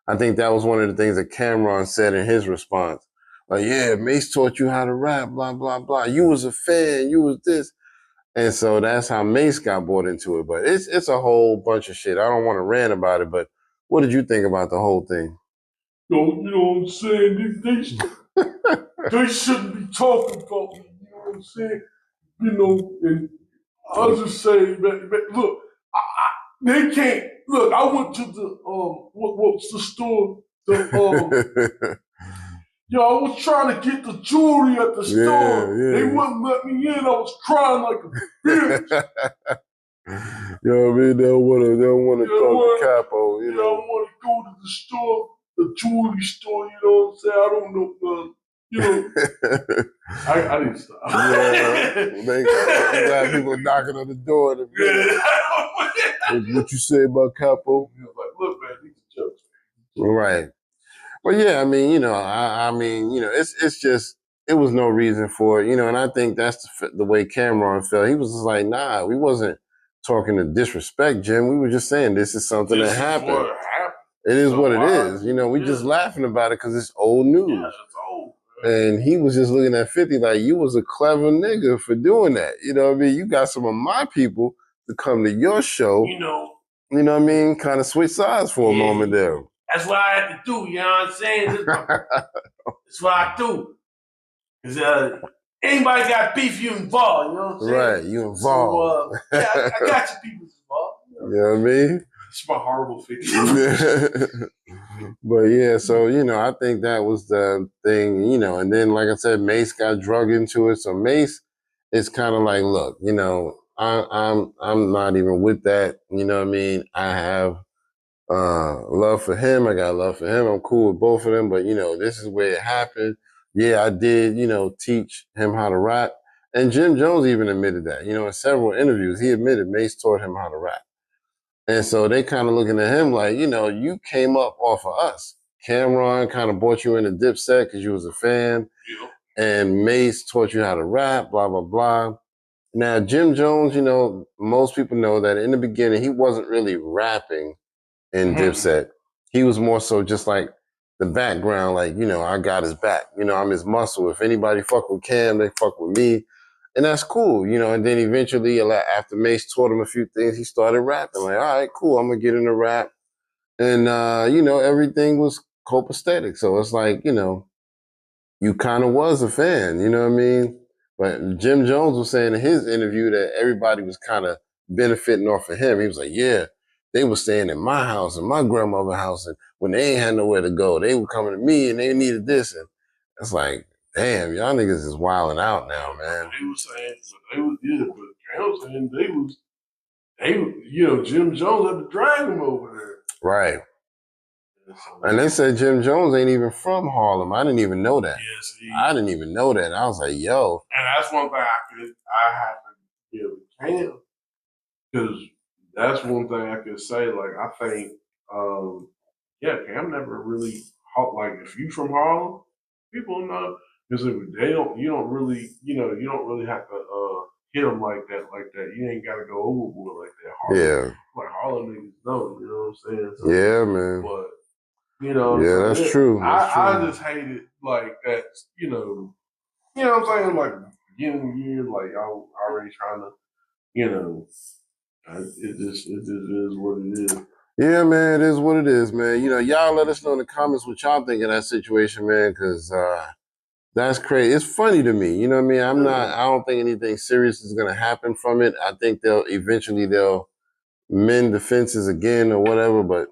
I think that was one of the things that Cameron said in his response. Like, yeah, Mase taught you how to rap, blah, blah, blah. You was a fan, you was this. And so that's how Mase got brought into it. But it's a whole bunch of shit. I don't want to rant about it, but what did you think about the whole thing? You know what I'm saying? They shouldn't be talking about me. You know what I'm saying? And I'll just say, look, they can't. Look, I went to the what's the store? I was trying to get the jewelry at the store. Yeah. They wouldn't let me in. I was crying like a bitch. You know what I mean? They don't want to talk to Capo. I want to go to the store, the jewelry store. You know what I'm saying? I don't know. I didn't stop. They got people knocking on the door. What you say about Capo? He was like, look, man, these are jokes. Right. Well, yeah, I mean, it's just, it was no reason for it, and I think that's the way Cameron felt. He was just like, nah, we wasn't talking to disrespect Jim. We were just saying this is something that happened. It is what it is. We just laughing about it because it's old news. Yeah, it's old. And he was just looking at 50 like, you was a clever nigga for doing that. You know what I mean? You got some of my people to come to your show. You know what I mean? Kind of switch sides for a moment there. That's what I had to do, you know what I'm saying? That's what I do. Because anybody got beef, you involved, you know what I'm saying? Right, you involved. So, I got your people involved. You know what I mean? It's my horrible fiction. But yeah, so, I think that was the thing, and then, like I said, Mase got drug into it. So Mase is kind of like, look, I'm not even with that. You know what I mean? I have love for him. I got love for him. I'm cool with both of them, but this is where it happened. Yeah, I did, teach him how to rap. And Jim Jones even admitted that, in several interviews, he admitted Mase taught him how to rap. And so they kind of looking at him like, you came up off of us. Cameron kind of brought you into Dipset because you was a fan. Yep. And Mase taught you how to rap, blah, blah, blah. Now, Jim Jones, most people know that in the beginning, he wasn't really rapping in Dipset. He was more so just like the background, like, I got his back. I'm his muscle. If anybody fuck with Cam, they fuck with me. And that's cool, and then eventually, after Mase taught him a few things, he started rapping. Like, all right, cool, I'm going to get into rap. And, everything was copacetic. So it's like, you kind of was a fan, you know what I mean? But Jim Jones was saying in his interview that everybody was kind of benefiting off of him. He was like, yeah, they were staying in my house and my grandmother's house. And when they ain't had nowhere to go, they were coming to me and they needed this. And it's like, damn, y'all niggas is wilding out now, man. They were saying, but I was saying Jim Jones had to drag him over there. Right. And they said Jim Jones ain't even from Harlem. I didn't even know that. Yes, I didn't even know that. I was like, yo. And that's one thing I have to give Cam. Because that's one thing I could say. Like, I think, Cam never really, like, if you from Harlem, people know. Because you don't really have to hit them like that. You ain't got to go overboard like that. Harlem, like Harlem niggas don't, you know what I'm saying? So, yeah, man. But, that's true. I just hate it like that, you know what I'm saying? Like, beginning of the year, like, y'all already trying to, it just is what it is. Yeah, man, it is what it is, man. Y'all let us know in the comments what y'all think of that situation, man, because that's crazy. It's funny to me, you know what I mean? I don't think anything serious is going to happen from it. I think they'll mend the fences again or whatever, but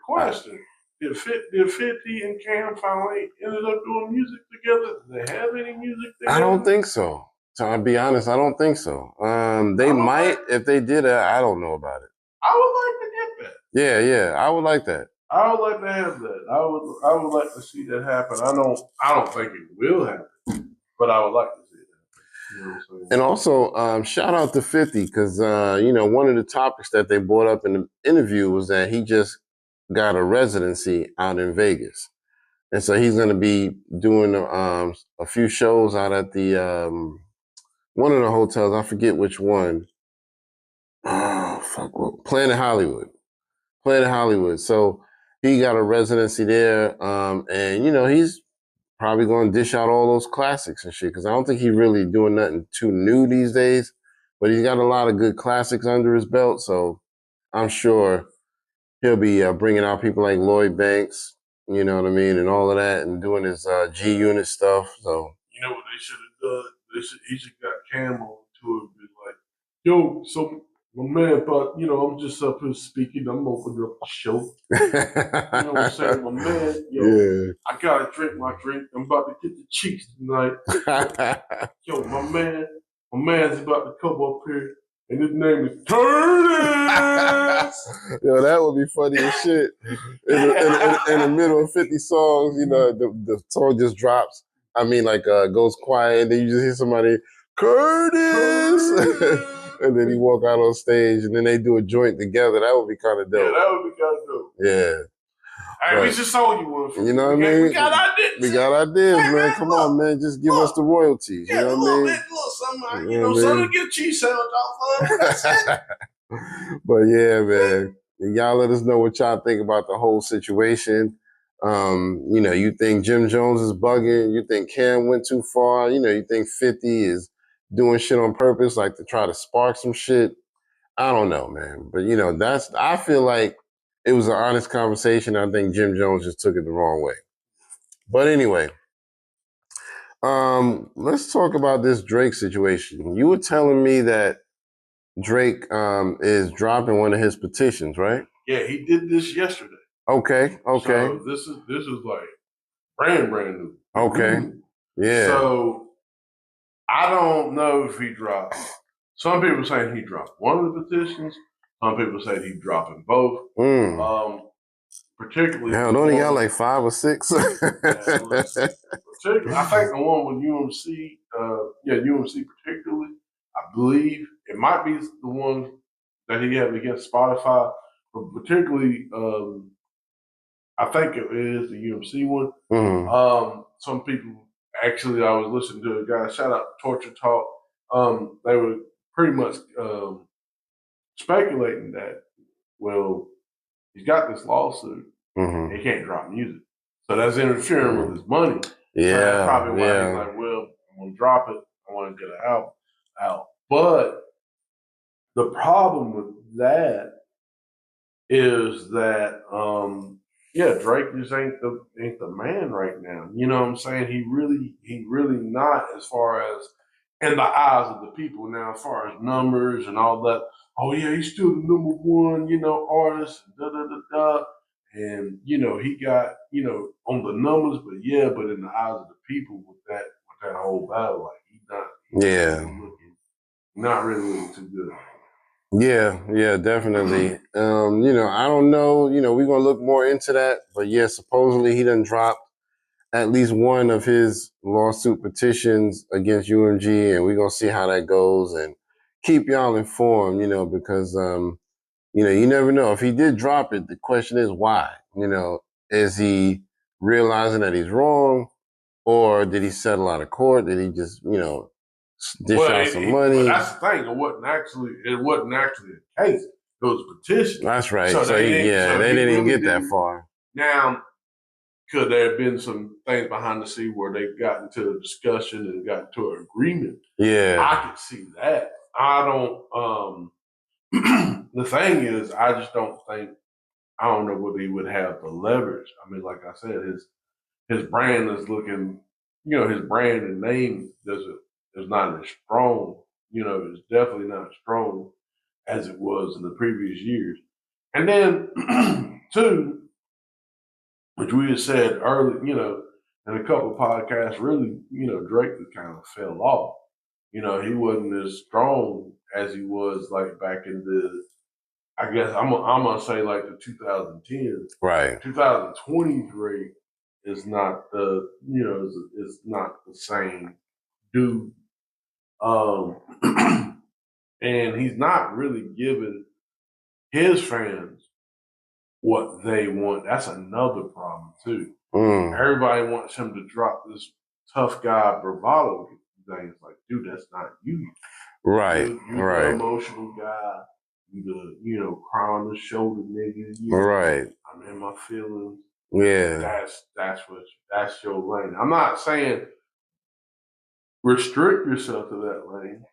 question. Did 50 and Cam finally ended up doing music together? Did they have any music together? I don't think so. So I'll be honest, I don't think so. They might. If they did, I don't know about it. I would like to get that. Yeah, I would like that. I would like to have that. I would like to see that happen. I don't think it will happen, but but I would like to see that. You know what I'm saying? And also, shout out to 50 because one of the topics that they brought up in the interview was that he just got a residency out in Vegas, and so he's going to be doing a few shows out at the one of the hotels. I forget which one. Oh fuck! Planet Hollywood. Planet Hollywood. So he got a residency there, and he's probably going to dish out all those classics and shit because I don't think he's really doing nothing too new these days. But he's got a lot of good classics under his belt, so I'm sure he'll be bringing out people like Lloyd Banks, you know what I mean, and all of that, and doing his G Unit stuff. So you know what they should have done? He should got Camel to it and be like, yo, so my man thought, I'm just up here speaking, I'm opening up the show. You know what I'm saying? My man, I gotta drink my drink. I'm about to get the cheeks tonight. Yo, my man's about to come up here, and his name is Curtis. Yo, that would be funny as shit. In the middle of 50 songs, the song just drops. I mean, goes quiet, and then you just hear somebody, Curtis! And then he walk out on stage, and then they do a joint together. That would be kind of dope. Yeah, that would be kind of dope. Yeah. Hey, we just sold you one. You know what I mean? We got ideas. We got ideas, man. Come on, man. Just give us the royalties. Yeah, you know what I mean? Something, something to get a cheese sandwich off of. That's it. But yeah, man. Y'all let us know what y'all think about the whole situation. You think Jim Jones is bugging. You think Cam went too far. You think 50 is doing shit on purpose, like to try to spark some shit. I don't know, man. But, I feel like it was an honest conversation. I think Jim Jones just took it the wrong way. But anyway, let's talk about this Drake situation. You were telling me that Drake is dropping one of his petitions, right? Yeah, he did this yesterday. Okay. So this is like brand new. Okay. Yeah. So I don't know if he dropped. Some people saying he dropped one of the petitions. Some people say he dropping both. Particularly, hell, don't he got like 5 or 6? Particularly, I think the one with UMC, UMC particularly, I believe it might be the one that he had against Spotify, but particularly, I think it is the UMC one. Mm-hmm. Some people actually, I was listening to a guy, shout out Torture Talk. They were pretty much speculating that, well, he's got this lawsuit. Mm-hmm. He can't drop music. So that's interfering with his money. Yeah. So that's probably why he's like, well, I'm going to drop it. I want to get it out. But the problem with that is that, Drake just ain't the man right now. You know what I'm saying? He really not, as far as in the eyes of the people. Now, as far as numbers and all that, oh yeah, he's still the number one, artist, and he got, on the numbers, but in the eyes of the people with that whole battle, like he's not really looking too good. Yeah, definitely. I don't know. We're gonna look more into that. But yeah, supposedly he done dropped at least one of his lawsuit petitions against UMG, and we're gonna see how that goes and keep y'all informed, because you never know. If he did drop it, the question is why? Is he realizing that he's wrong, or did he settle out of court? Did he just, dish out some money? But that's the thing. It wasn't actually a case. It was a petition. That's right. So they didn't even get that far. Now, could there have been some things behind the scene where they got into a discussion and got into an agreement? Yeah, I could see that. I don't. The thing is, I just don't think. I don't know whether he would have the leverage. I mean, like I said, his brand is looking. His brand and name is not as strong. It's definitely not as strong as it was in the previous years. And then, two, which we had said early, in a couple of podcasts, really, Drake kind of fell off. He wasn't as strong as he was like back in the, I guess I'm gonna say like the 2010s. Right. 2020 Drake is not the, is not the same dude. And he's not really giving his fans what they want. That's another problem too. Everybody wants him to drop this tough guy bravado thing. It's like, dude, that's not you. Right, You're the emotional guy. You the cry on the shoulder nigga. Right. I'm in my feelings. Yeah. That's your lane. I'm not saying restrict yourself to that lane.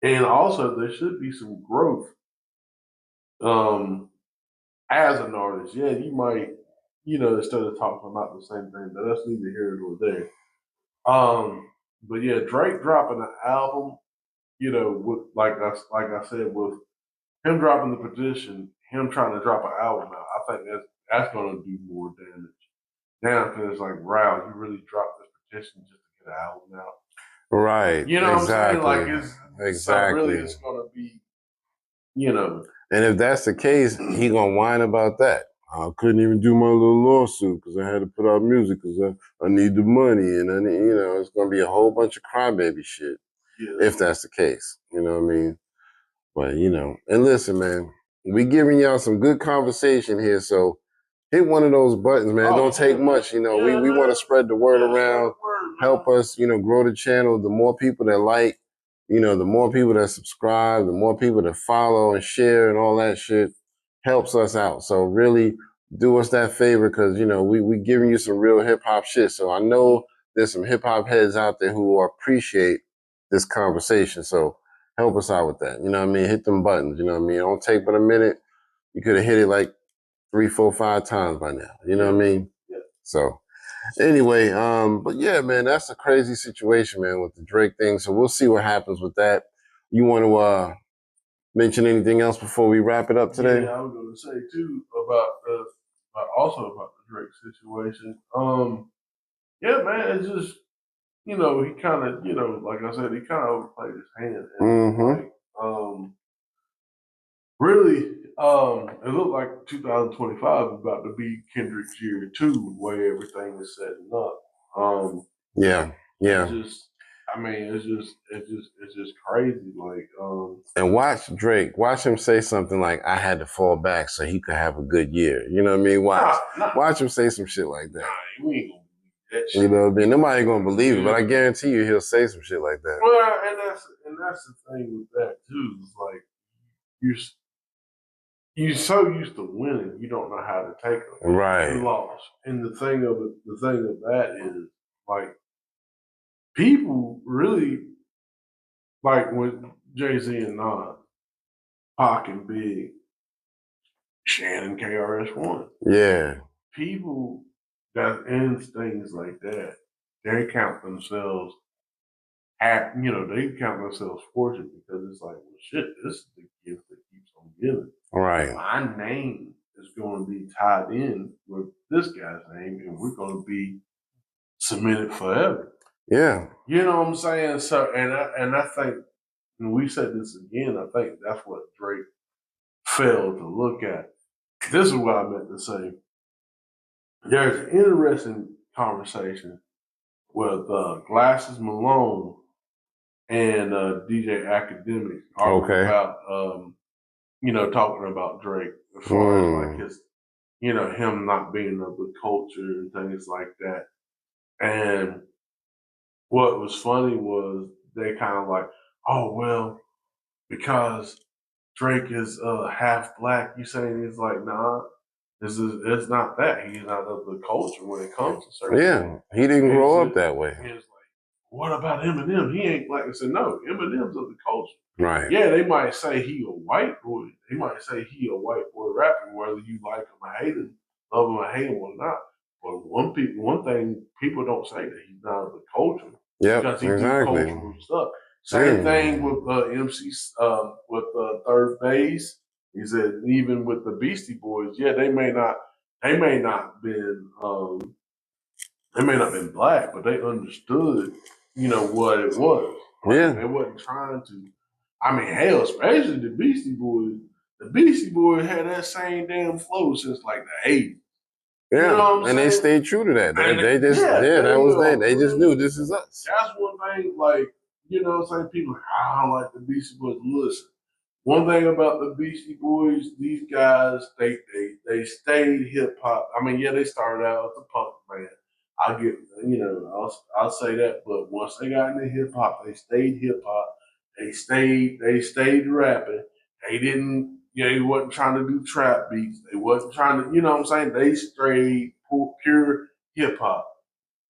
And also there should be some growth. As an artist, yeah, you might, instead of talking about the same thing, but that's neither here nor there. But yeah, Drake dropping an album, with like I said, with him dropping the petition, him trying to drop an album out, I think that's gonna do more damage. Now, because it's like, wow, you really dropped this petition just to get an album out. Right. You know exactly. what I'm saying? Like so really it's gonna be, And if that's the case, he gonna whine about that. I couldn't even do my little lawsuit because I had to put out music because I need the money, and I need, it's gonna be a whole bunch of crybaby shit if that's the case. You know what I mean? But and listen, man, we giving y'all some good conversation here, so hit one of those buttons, man. Don't take much. We want to spread the word around, help us, grow the channel. The more people that like, the more people that subscribe, the more people that follow and share and all that shit helps us out. So really do us that favor because, we giving you some real hip hop shit. So I know there's some hip hop heads out there who appreciate this conversation. So help us out with that. You know what I mean? Hit them buttons. You know what I mean? It don't take but a minute. You could have hit it like 3, 4, 5 times by now. You know what I mean? Yeah. So anyway, but yeah, man, that's a crazy situation, man, with the Drake thing. So we'll see what happens with that. You want to mention anything else before we wrap it up today? Yeah, I was going to say too about the Drake situation. Yeah, man, it's just he kind of like I said, he kind of overplayed his hand. And really, it looked like 2025 is about to be Kendrick's year too, where everything is setting up. Yeah. It's just crazy. Like, and watch Drake. Watch him say something like, "I had to fall back so he could have a good year." You know what I mean? Watch him say some shit like that. We ain't gonna believe that shit. You know what I mean? Nobody ain't gonna believe it, but I guarantee you he'll say some shit like that. Well, and that's the thing with that too. It's like you're so used to winning, you don't know how to take a loss. And the thing of that is, like, people really like when Jay-Z and Nas, Pac and Big, Shan and KRS-One. Yeah. People that ends things like that, they count themselves they count themselves fortunate because it's like, well, shit, this is the gift that keeps on giving. Right. My name is going to be tied in with this guy's name, and we're going to be cemented forever. Yeah. You know what I'm saying? So, and I think, and we said this again, I think that's what Drake failed to look at. This is what I meant to say. There's an interesting conversation with Glasses Malone and DJ Academic talking about talking about Drake as far as like his him not being of the culture and things like that. And what was funny was they kind of like, oh well, because Drake is half black, you saying he's like, nah, it's not that. He's not of the culture when it comes to certain things. He didn't grow up that way. It's like, what about Eminem? He ain't black. I said, no, Eminem's of the culture. Right. Yeah, they might say he a white boy. They might say he a white boy rapping, whether you like him or hate him, love him or hate him or not. But one thing people don't say that he's not of the culture. Yeah, because he do cultural stuff. Same thing with MC's with Third Base. He said even with the Beastie Boys, yeah, they may not been black, but they understood, what it was. Yeah. They wasn't trying to. I mean, hell, especially the Beastie Boys. The Beastie Boys had that same damn flow since like the 80s. Yeah, You know what I'm and they saying? stayed true to that. And They just, that was they. They just knew this is us. That's one thing, like, you know what I'm saying? People like, I don't like the Beastie Boys. Listen, one thing about the Beastie Boys, these guys, they stayed hip hop. I mean, yeah, they started out as a punk band. I get, you know, I'll say that. But once they got into hip hop, they stayed hip hop. They stayed rapping. They didn't, you know, they wasn't trying to do trap beats. They wasn't trying to, you know what I'm saying? They strayed pure hip hop.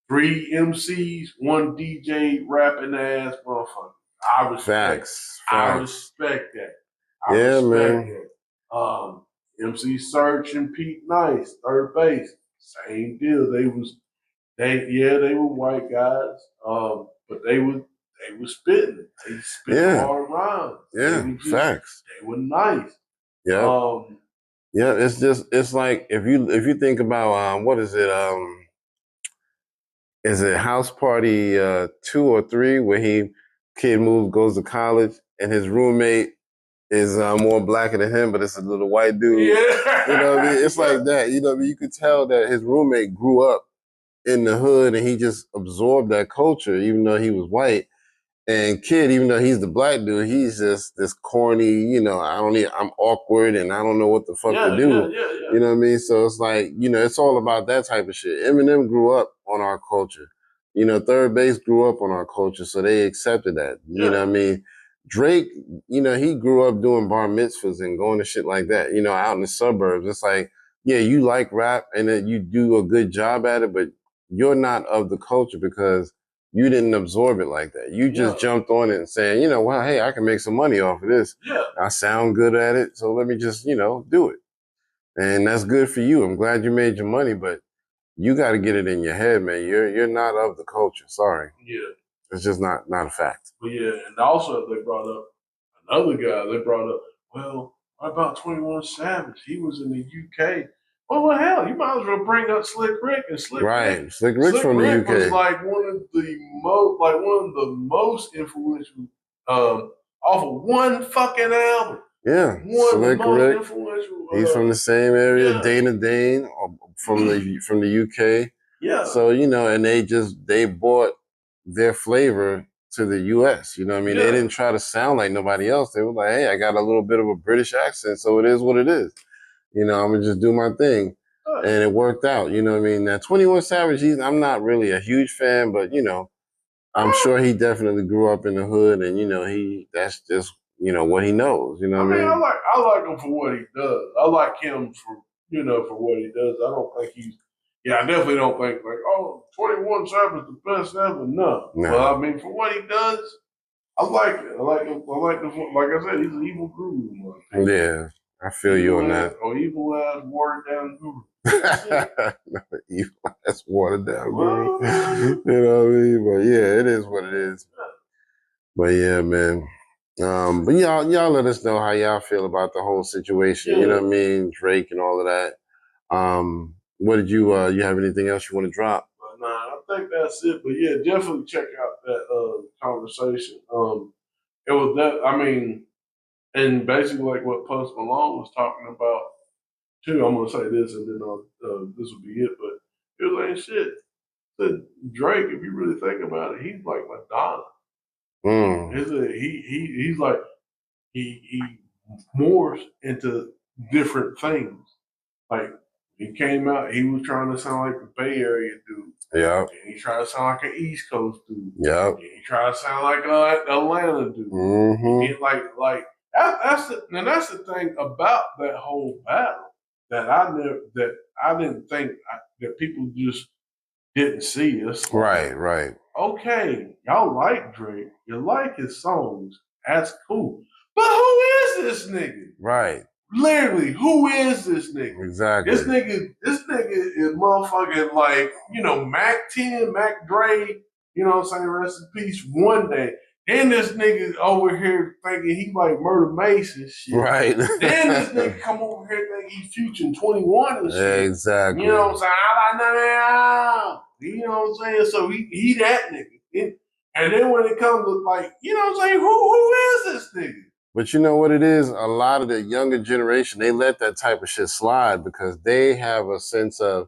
3 MCs, one DJ rapping ass motherfucker. I respect. I respect that. I respect that. MC Search and Pete Nice, third base, same deal. They were white guys, but they were spitting. They spit hard rhymes. Yeah, facts. They were nice. Yeah. Yeah, it's like if you think about what is it House Party 2 or 3 where kid goes to college and his roommate is more blacker than him, but it's a little white dude. Yeah. You know what I mean? It's like that. You know what I mean? You could tell that his roommate grew up in the hood and he just absorbed that culture, even though he was white. And kid, even though he's the black dude, he's just this corny, you know, I'm awkward and I don't know what the fuck to do. You know what I mean? So it's like, you know, it's all about that type of shit. Eminem grew up on our culture. You know, third base grew up on our culture, so they accepted that. You know what I mean? Drake, you know, he grew up doing bar mitzvahs and going to shit like that, you know, out in the suburbs. It's like, yeah, you like rap and that you do a good job at it, but you're not of the culture because you didn't absorb it like that. You just jumped on it and saying, you know, well, hey, I can make some money off of this. Yeah. I sound good at it, so let me just, you know, do it. And that's good for you. I'm glad you made your money, but you got to get it in your head, man. You're not of the culture. Sorry. Yeah. It's just not a fact. But yeah, and also they brought up another guy. They brought up, well, what about 21 Savage? He was in the UK. Well, hell, you might as well bring up Slick Rick and Slick Rick. Slick Rick's from the UK. Was like one of the most influential off of one fucking album. Yeah, Slick Rick. He's from the same area. Yeah. Dana Dane from the UK. Yeah. So you know, and they brought their flavor to the US. You know what I mean? They didn't try to sound like nobody else. They were like, hey, I got a little bit of a British accent, so it is what it is. You know, I'm gonna just do my thing. And it worked out, you know what I mean? Now 21 Savage, I'm not really a huge fan, but you know, I'm sure he definitely grew up in the hood and you know, that's just, you know, what he knows. You know what I mean? I like him for what he does. I like him for what he does. I don't think I definitely don't think like, oh, 21 Savage the best ever. No. But I mean, for what he does, I like it. I like him. Like I said, he's an evil guru. Yeah, I feel you on that. Or evil ass watered down guru. Evil ass watered down guru. You know what I mean? But yeah, it is what it is. But yeah, man. But y'all let us know how y'all feel about the whole situation. You know what I mean? Drake and all of that. What did you have anything else you want to drop? Nah, I think that's it. But yeah, definitely check out that conversation. It was that, I mean, and basically like what Post Malone was talking about too. I'm gonna say this and then this will be it. But it was ain't shit. That Drake, if you really think about it, he's like Madonna. He's like he morphs into different things. Like he came out, he was trying to sound like the Bay Area dude. Yeah. And he tried to sound like an East Coast dude. Yeah. And he tried to sound like an Atlanta dude. Mm-hmm. That's the thing about that whole battle that I didn't think that people just didn't see us. Right. Okay, y'all like Drake, you like his songs, that's cool. But who is this nigga? Right. Literally, who is this nigga? Exactly. This nigga is motherfucking like, you know, Mac 10, Mac Dre, you know what I'm saying, rest in peace, one day. Then this nigga over here thinking he like Murder Mase and shit. Right. Then this nigga come over here thinking he's Future 21 and shit. Exactly. You know what I'm saying? I like that. You know what I'm saying? So he that nigga. And then when it comes to like, you know what I'm saying, who is this nigga? But you know what it is? A lot of the younger generation, they let that type of shit slide because they have a sense of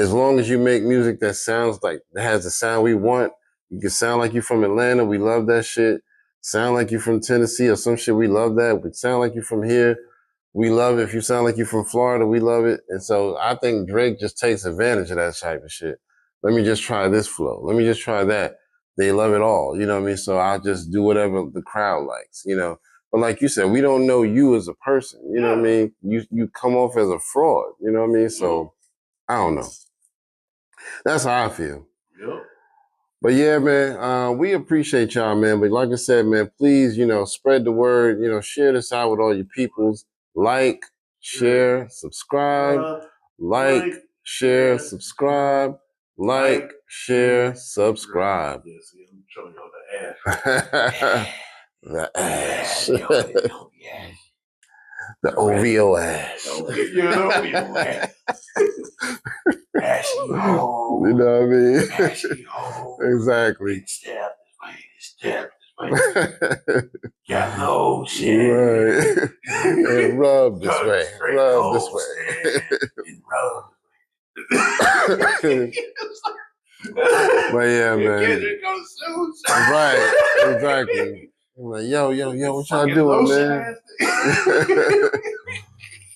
as long as you make music that sounds like, that has the sound we want, you can sound like you from Atlanta, we love that shit. Sound like you from Tennessee or some shit, we love that. But sound like you from here, we love it. If you sound like you from Florida, we love it. And so I think Drake just takes advantage of that type of shit. Let me just try this flow. Let me just try that. They love it all. You know what I mean? So I'll just do whatever the crowd likes, you know. But like you said, we don't know you as a person. You know what I mean? You come off as a fraud. You know what I mean? So I don't know. That's how I feel. Yep. But yeah, man, we appreciate y'all, man. But like I said, man, please, you know, spread the word. You know, share this out with all your peoples. Like, share, subscribe. Like, share, subscribe. Like, share, subscribe. Yeah, see, I'm showing y'all the ass. The ass. Yeah. The OVO ass. Yeah, the OVO ass. Ashy hole. You know what I mean? Ashy hole. Exactly. Step this way. Got lotion. Right. And rub this way. Rub this way. And rub. But yeah, man. Right, exactly. I'm like, yo, what y'all doing, man?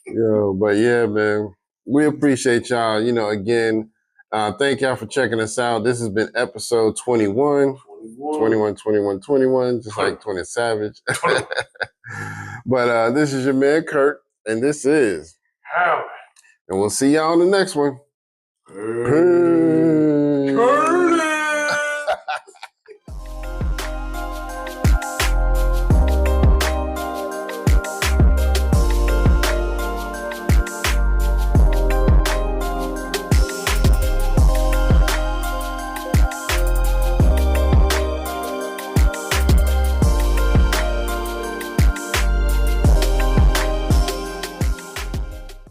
Yo, but yeah, man. We appreciate y'all. You know, again, thank y'all for checking us out. This has been episode 21. 21, just like 20 Savage. But this is your man, Kurt, and this is Howard. And we'll see y'all on the next one. Peace.